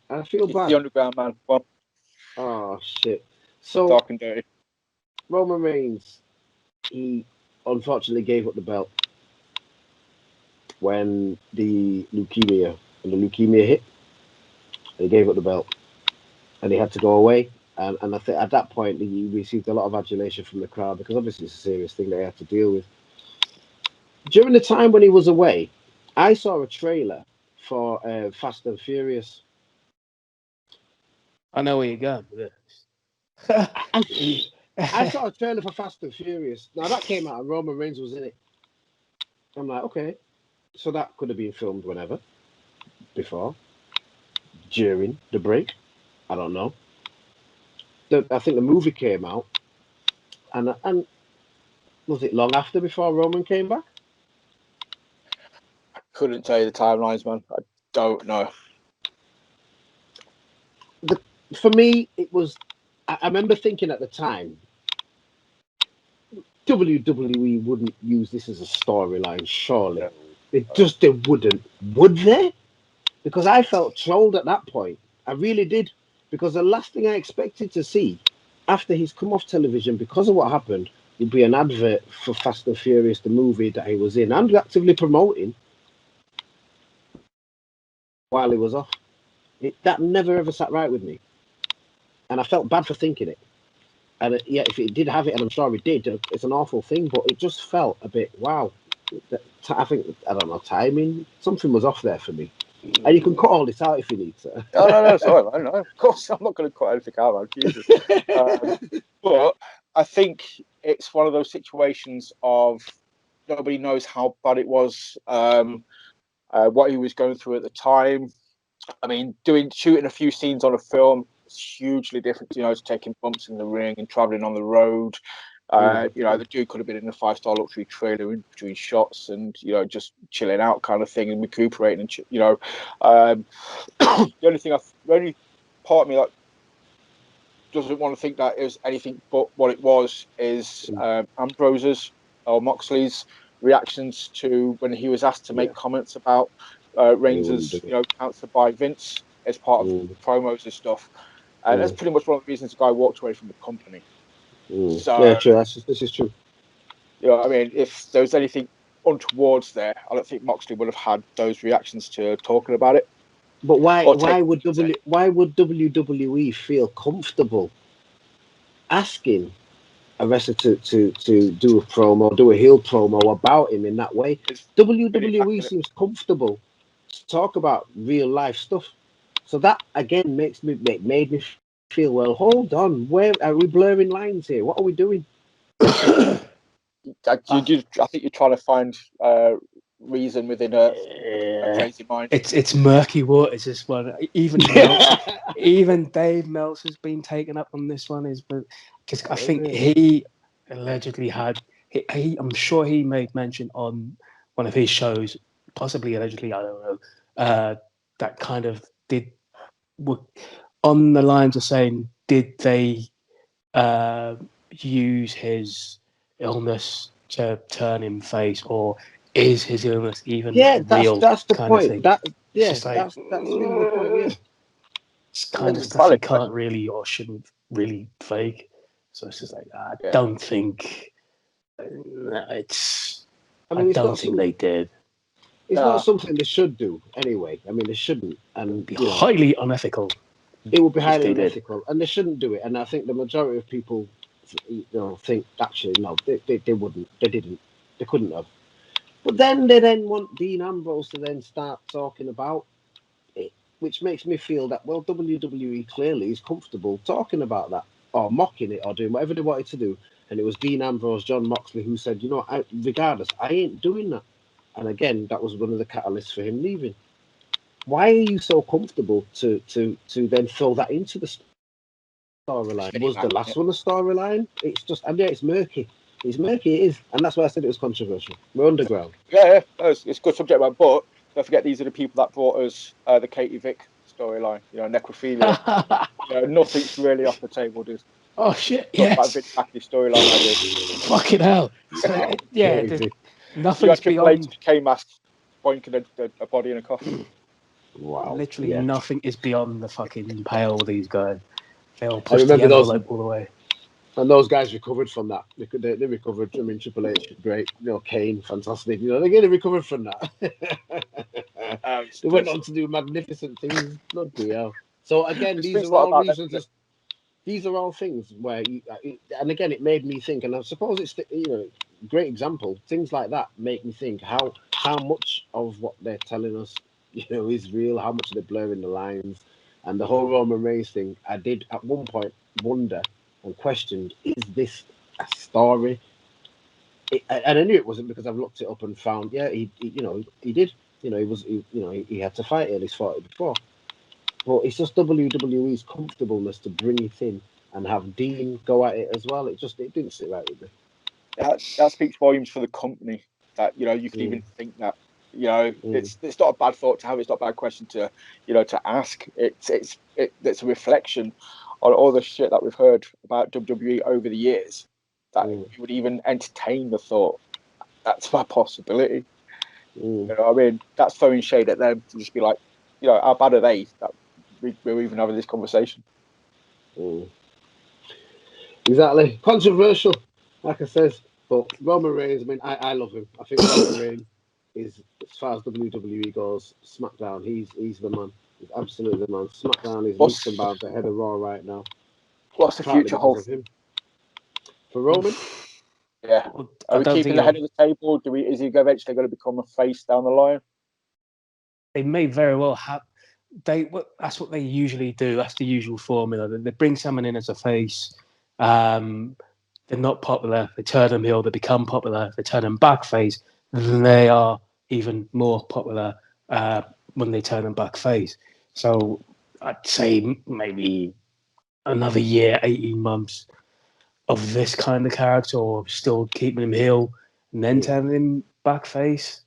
I feel
It's the
bad.
Underground, man. Well,
Oh shit. So
dark and dirty.
Roman Reigns, he unfortunately gave up the belt when the leukemia hit. He gave up the belt, and he had to go away. And I think at that point he received a lot of adulation from the crowd because obviously it's a serious thing they had to deal with. During the time when he was away, I saw a trailer for Fast and Furious.
I know where you're going with
I, I
this.
saw a trailer for Fast and Furious. Now that came out and Roman Reigns was in it. I'm like, okay, so that could have been filmed whenever, before, during the break. I don't know. I think the movie came out, and was it long after before Roman came back?
Couldn't tell you the timelines, man. I don't know.
For me, it was. I remember thinking at the time, WWE wouldn't use this as a storyline, surely. They wouldn't, would they? Because I felt trolled at that point. I really did. Because the last thing I expected to see after he's come off television because of what happened would be an advert for Fast and Furious, the movie that he was in and actively promoting while he was off. That never ever sat right with me. And I felt bad for thinking it. And yeah, if it did have it, and I'm sure it did, it's an awful thing, but it just felt a bit, wow. I think, I don't know, timing, something was off there for me. And you can cut all this out if you need to.
No, sorry, man. No, of course, I'm not going to cut anything out, man. Jesus. But I think it's one of those situations of nobody knows how bad it was, what he was going through at the time. I mean, shooting a few scenes on a film is hugely different, you know, to taking bumps in the ring and traveling on the road. You know, the dude could have been in a 5-star luxury trailer in between shots and, you know, just chilling out kind of thing and recuperating and, you know, the only part of me that doesn't want to think that it was anything but what it was is Ambrose's or Moxley's reactions to when he was asked to make comments about Reigns' you know, cancer by Vince as part of promos and stuff, and that's pretty much one of the reasons the guy walked away from the company. So
yeah, true. This is true.
You know, I mean, if there was anything untowards there, I don't think Moxley would have had those reactions to talking about it.
But why would WWE feel comfortable asking a wrestler to do a promo, do a heel promo about him in that way? WWE seems comfortable to talk about real life stuff. So that again made me feel, well, hold on, where are we blurring lines here? What are we doing?
I think you're trying to find reason within a crazy mind.
It's murky waters, this one. Even Dave Meltzer's been taken up on this one, because I think he allegedly had. I'm sure he made mention on one of his shows, possibly allegedly, I don't know. That kind of on the lines of saying, did they use his illness to turn him face, or is his illness even real?
That's the
kind
point.
Of thing.
That's really the point. Yeah,
it's kind of stuff you can't really or shouldn't really fake. So it's just like I don't think it's. I don't think they did.
It's not something they should do anyway. I mean, they shouldn't, and
it'd be highly unethical.
It would be highly unethical, and they shouldn't do it. And I think the majority of people, think actually no, they wouldn't, they didn't, they couldn't have. But then they want Dean Ambrose to then start talking about it, which makes me feel that, well, WWE clearly is comfortable talking about that or mocking it or doing whatever they wanted to do. And it was Dean Ambrose, John Moxley, who said, regardless, I ain't doing that. And again, that was one of the catalysts for him leaving. Why are you so comfortable to then throw that into the storyline? Was the last one a storyline? It's just, it's murky. It's murky, it is. And that's why I said it was controversial. We're underground.
Yeah, it's a good subject, man. But don't forget, these are the people that brought us the Katie Vick storyline, necrophilia. Nothing's really off the table, dude.
Oh, shit, yes.
Storyline idea.
Fucking hell. So,
You
Nothing's
got Triple H
beyond.
K-Mask boinking a body in a cough.
Wow.
Literally
Yeah.
nothing is beyond the fucking pale with these guys. They all
I
push the
remember those,
envelope all the way.
and those guys recovered from that. They recovered. I mean, Triple H, great. Kane, fantastic. They again recovered from that. They went on to do magnificent things. Bloody hell. So again,
It
these
speaks
are
a lot
all
about them,
reasons.
doesn't it?
These are all things where, and again, it made me think. And I suppose it's great example. Things like that make me think how much of what they're telling us, is real. How much they're blurring the lines, and the whole Roman Reigns thing. I did at one point wonder and questioned: is this a story? And I knew it wasn't because I've looked it up and found, yeah, he did. He had to fight at least 40 before. But it's just WWE's comfortableness to bring it in and have Dean go at it as well. It didn't sit right with me.
That speaks volumes for the company. That you could even think that. It's not a bad thought to have. It's not a bad question to to ask. It's a reflection on all the shit that we've heard about WWE over the years. That you would even entertain the thought that's a possibility. I mean, that's throwing shade at them to just be like, how bad are they that we're even having this conversation?
Exactly. Controversial, like I says. But Roman Reigns, I mean, I love him. I think Roman Reigns is, as far as WWE goes, SmackDown, he's the man. He's absolutely the man. SmackDown is leaps and bounds ahead of Raw right now.
What's the
Partly
future
because
hold?
of him. For Roman?
Yeah. Are we keeping the head of the table? Is he eventually going to become a face down the line?
They may very well have. That's what they usually do. That's the usual formula. They bring someone in as a face. They're not popular. They turn them heel. They become popular. They turn them back face. Then they are even more popular when they turn them back face. So I'd say maybe another year, 18 months of this kind of character, or still keeping him heel and then turning him back face.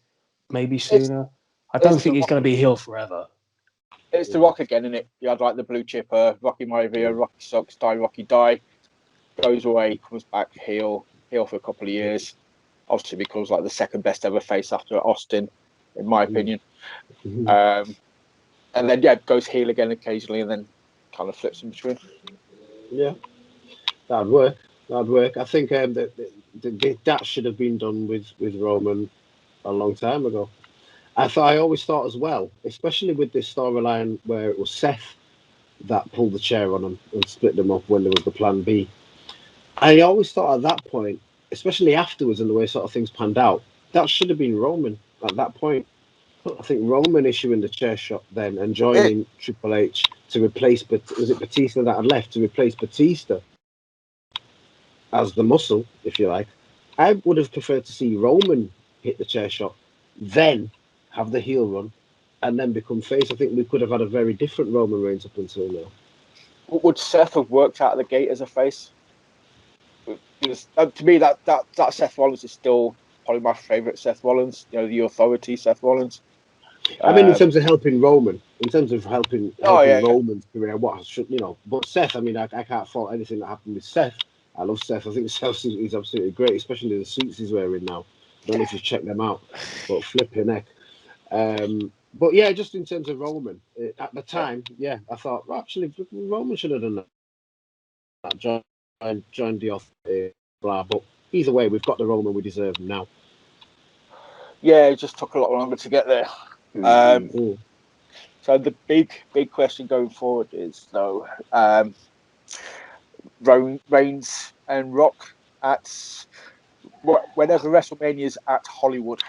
Maybe sooner. I don't think he's going to be heel forever.
It's The Rock again, isn't it? You had like the blue chipper, Rocky Maivia, Rocky sucks, die, Rocky die, goes away, comes back heel for a couple of years. Obviously becomes like the second best ever face after Austin, in my opinion. And then goes heel again occasionally, and then kind of flips in between.
Yeah, that'd work. I think that should have been done with Roman a long time ago. I always thought as well, especially with this storyline where it was Seth that pulled the chair on him and split them up when there was the plan B. I always thought at that point, especially afterwards and the way sort of things panned out, that should have been Roman at that point. I think Roman issuing the chair shot then and joining Triple H to replace, was it Batista that had left, to replace Batista as the muscle, if you like. I would have preferred to see Roman hit the chair shot, then have the heel run, and then become face. I think we could have had a very different Roman Reigns up until now.
Would Seth have worked out of the gate as a face? Because, to me, that Seth Rollins is still probably my favourite Seth Rollins. The authority Seth Rollins.
I mean, in terms of helping Roman, Roman's career, but Seth, I mean, I can't fault anything that happened with Seth. I love Seth. I think Seth is absolutely great, especially the suits he's wearing now. I don't know if you've checked them out, but flipping heck. But yeah, just in terms of Roman, at the time, I thought, well, actually, Roman should have done that. Joined the authority, blah. But either way, we've got the Roman we deserve now.
Yeah, it just took a lot longer to get there. So the big question going forward is though, Reigns and Rock at whenever WrestleMania is at Hollywood.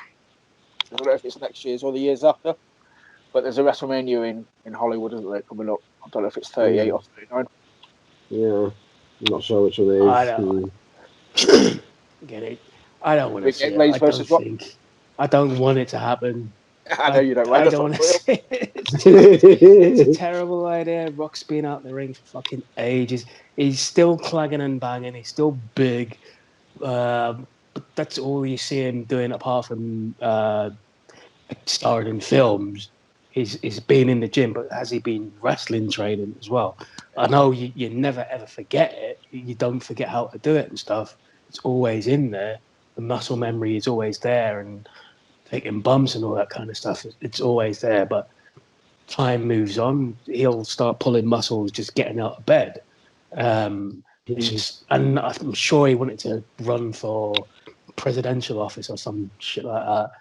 I don't know if it's next year's or the years after, but there's a WrestleMania in Hollywood, isn't there, coming up? I don't know if it's 38 or 39.
Yeah, I'm not sure which one it is.
I don't get it. I don't want to see it.
Reigns versus Rock.
I don't want it to happen.
I know you don't.
I don't want to see it. It's a terrible idea. Rock's been out the ring for fucking ages. He's still clagging and banging. He's still big. But that's all you see him doing apart from starring in films. He's been in the gym, but has he been wrestling training as well? I know you never ever forget it. You don't forget how to do it and stuff. It's always in there. the muscle memory is always there, and taking bumps and all that kind of stuff, it's always there. But time moves on, he'll start pulling muscles just getting out of bed. And I'm sure he wanted to run for presidential office or some shit like that,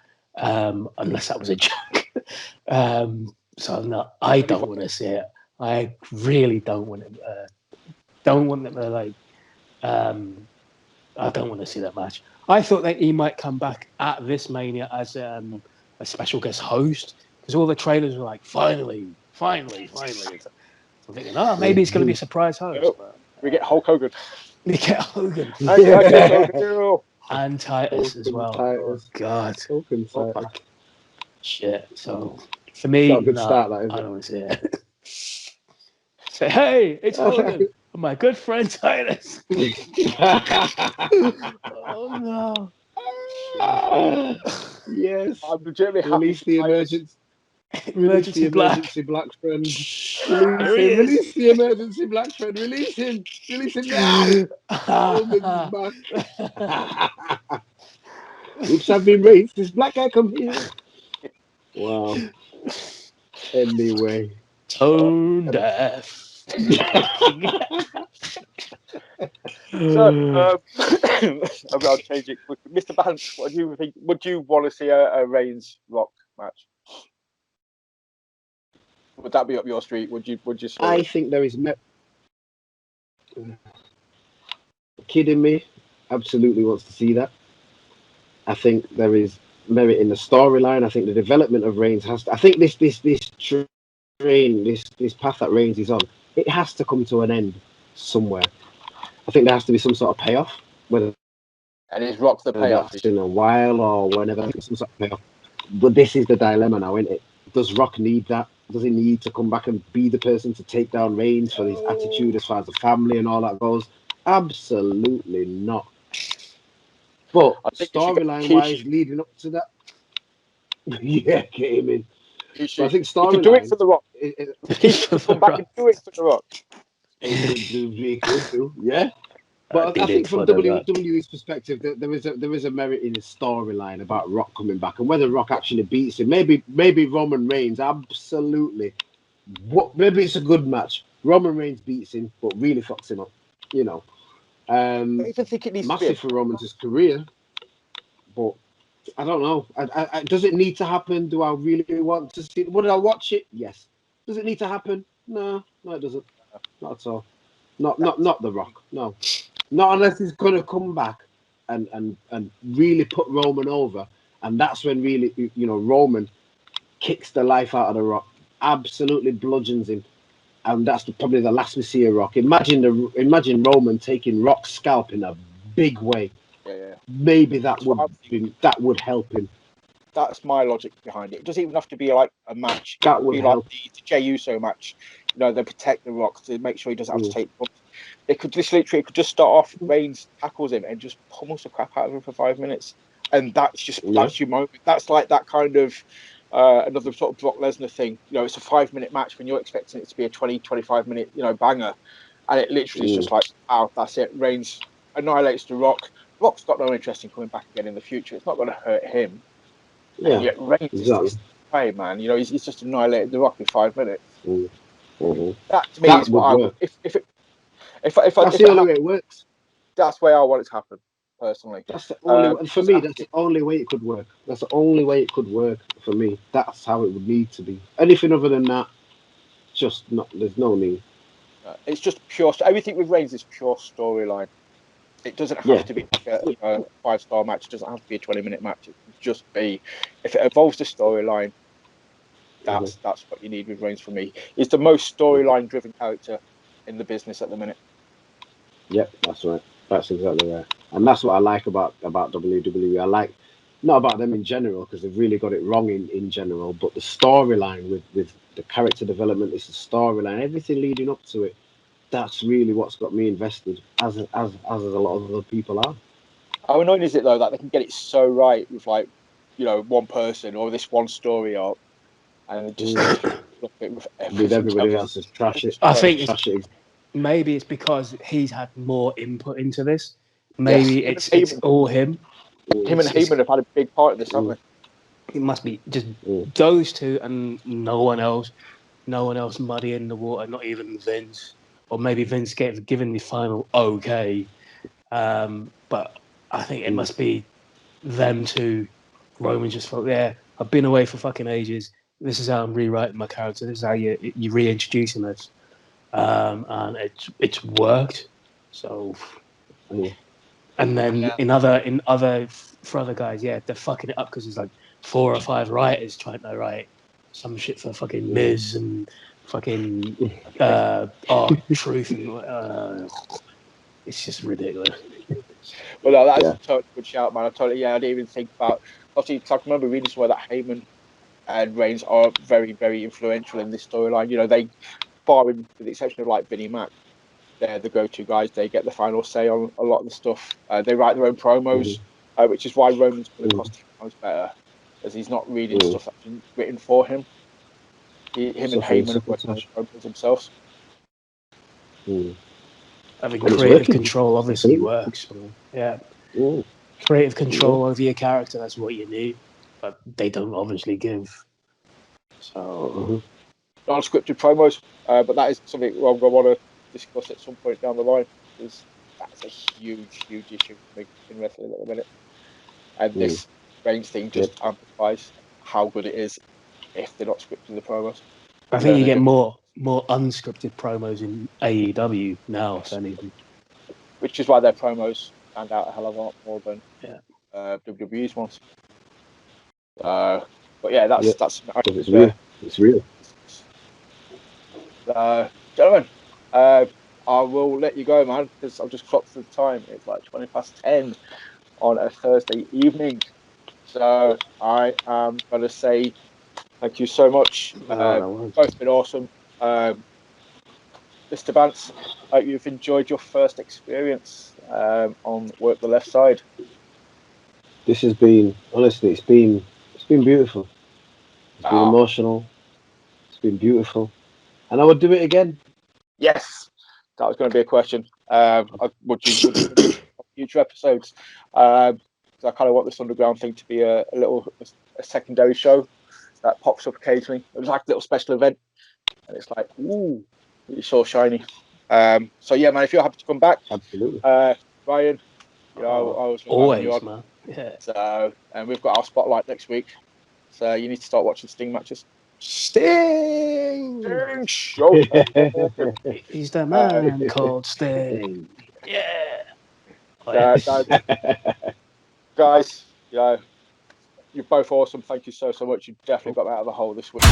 unless that was a joke. So no, I don't want to see it. I really don't want it. Don't want them to like. I don't want to see that match. I thought that he might come back at this Mania as a special guest host, because all the trailers were like, finally. So I'm thinking, maybe he's going to be a surprise host. But,
we get Hulk Hogan.
we get Hogan.
And
And Titus as well.
Titus.
Oh, God.
Hogan Titus.
Shit. So, for me,
Not a good start, that, is
I
it?
don't want to see it. Say, hey, it's Hogan. My good friend Titus. Oh, no.
Yes.
I'm legitimately happy.
Release the emergency.
Emergency Black.
Emergency Black friend.
There he is.
Release the emergency Black friend. Release him now. Hogan's back. Whips have been raised. This black guy come here. Wow. Anyway.
Tone deaf.
So, I'll change it. Mr. Bance, what do you think? Would you want to see a Reigns Rock match? Would that be up your street? Would you?
I think there is. Kidding me? Absolutely wants to see that. I think there is merit in the storyline. I think the development of Reigns has to. I think this train, this path that Reigns is on, it has to come to an end somewhere. I think there has to be some sort of payoff, whether
and is Rock the payoff
that's in a while or whenever, some sort of payoff. But this is the dilemma now, isn't it? Does Rock need that? Does he need to come back and be the person to take down Reigns for his attitude as far as the family and all that goes? Absolutely not. But storyline-wise, leading up to that, yeah, get him in. But I think storyline.
He could do it for the Rock. He could come back and do it for the Rock.
He could do, yeah. But I think from WWE's perspective, there is a merit in the storyline about Rock coming back, and whether Rock actually beats him. Maybe Roman Reigns, absolutely. Maybe it's a good match. Roman Reigns beats him, but really fucks him up. You know.
I even think it needs
massive for Roman's career, but I don't know. Does it need to happen? Do I really want to see? Would I watch it? Yes. Does it need to happen? No, it doesn't. Not at all. Not The Rock. No, not unless he's going to come back and really put Roman over, and that's when really Roman kicks the life out of The Rock, absolutely bludgeons him. And that's probably the last we see of Rock. Imagine Roman taking Rock's scalp in a big way.
Yeah.
Maybe that would help him.
That's my logic behind it. It doesn't even have to be like a match.
That would help.
Like the Jey Uso match. They protect the Rock to make sure he doesn't have to take. It could just just start off. Reigns tackles him and just pummels the crap out of him for 5 minutes, and that's your moment. That's like that kind of. Another sort of Brock Lesnar thing. It's a 5-minute match when you're expecting it to be a 20-25 minute, banger, and it literally is just like, that's it. Reigns annihilates the Rock. Rock's got no interest in coming back again in the future. It's not going to hurt him. Yeah, and yet Reigns is hey man. He's just annihilated the Rock in 5 minutes.
Mm-hmm.
That to me is what I would. If
that's the only way it works.
That's the way I want it to happen. Personally,
that's the only for me. That's the only way it could work. That's the only way it could work for me. That's how it would need to be. Anything other than that, just not. There's no need.
It's just pure. Everything with Reigns is pure storyline. It doesn't have to be like a 5-star match. It doesn't have to be a 20-minute match. It can just be if it evolves the storyline. That's what you need with Reigns for me. He's the most storyline-driven character in the business at the minute.
Yep, that's right. That's exactly right. And that's what I like about WWE. I like, not about them in general, because they've really got it wrong in general, but the storyline with the character development, it's the storyline, everything leading up to it. That's really what's got me invested, as a lot of other people are.
How annoying is it, though, that they can get it so right with, one person or this one story arc, and just with
everybody else is trash it.
I think maybe it's because he's had more input into this. Maybe it's all him.
Him and Heyman have had a big part in this, haven't they?
It must be just those two and no one else muddying the water, not even Vince, or maybe Vince given the final okay. But I think it must be them two. Roman just thought, yeah, I've been away for fucking ages. This is how I'm rewriting my character. This is how you reintroducing us, and it's worked. So, and then for other guys, yeah, they're fucking it up because there's like 4 or 5 writers trying to write some shit for fucking Miz and fucking Truth, and it's just ridiculous.
Well, no, that's a totally good shout, man. I didn't even think about. Obviously, I remember reading somewhere that Heyman and Reigns are very, very influential in this storyline. You know, they, barring with the exception of like Vinnie Mac, they're the go-to guys. They get the final say on a lot of the stuff. They write their own promos, which is why Roman's going to cost 10 times better, as he's not reading stuff that's been written for him. Him and Heyman have worked on his promos themselves.
Having creative control obviously works. Yeah. Creative control over your character, that's what you need. But they don't obviously give. So
Non-scripted promos, but that is something I'm going to want to discuss at some point down the line, because that's a huge issue for me in wrestling at the minute. And this Reigns thing just amplifies how good it is if they're not scripting the promos.
I think you get more unscripted promos in AEW now, if anything.
Which is why their promos stand out a hell of a lot more than WWE's ones. But yeah, that's
it's real. It's real.
Gentlemen, I will let you go, man, because I've just clocked the time. It's like 10:20 on a Thursday evening. So I am going to say thank you so much. Both been awesome. Mr. Vance, I hope you've enjoyed your first experience on Work the Left Side.
This has been, honestly, it's been beautiful. It's been emotional. It's been beautiful. And I would do it again.
Yes, that was going to be a question. Would you future episodes? I kind of want this underground thing to be a secondary show that pops up occasionally. It was like a little special event, and it's like, ooh, it's so shiny. So yeah, man, if you're happy to come back,
absolutely,
Ryan. You know, I was
always, man. Yeah.
So, and we've got our spotlight next week. So you need to start watching Sting matches.
Sting
show.
He's the man called Sting. Yeah.
Guys, you know, you're both awesome. Thank you so much. You definitely got me out of the hole this week.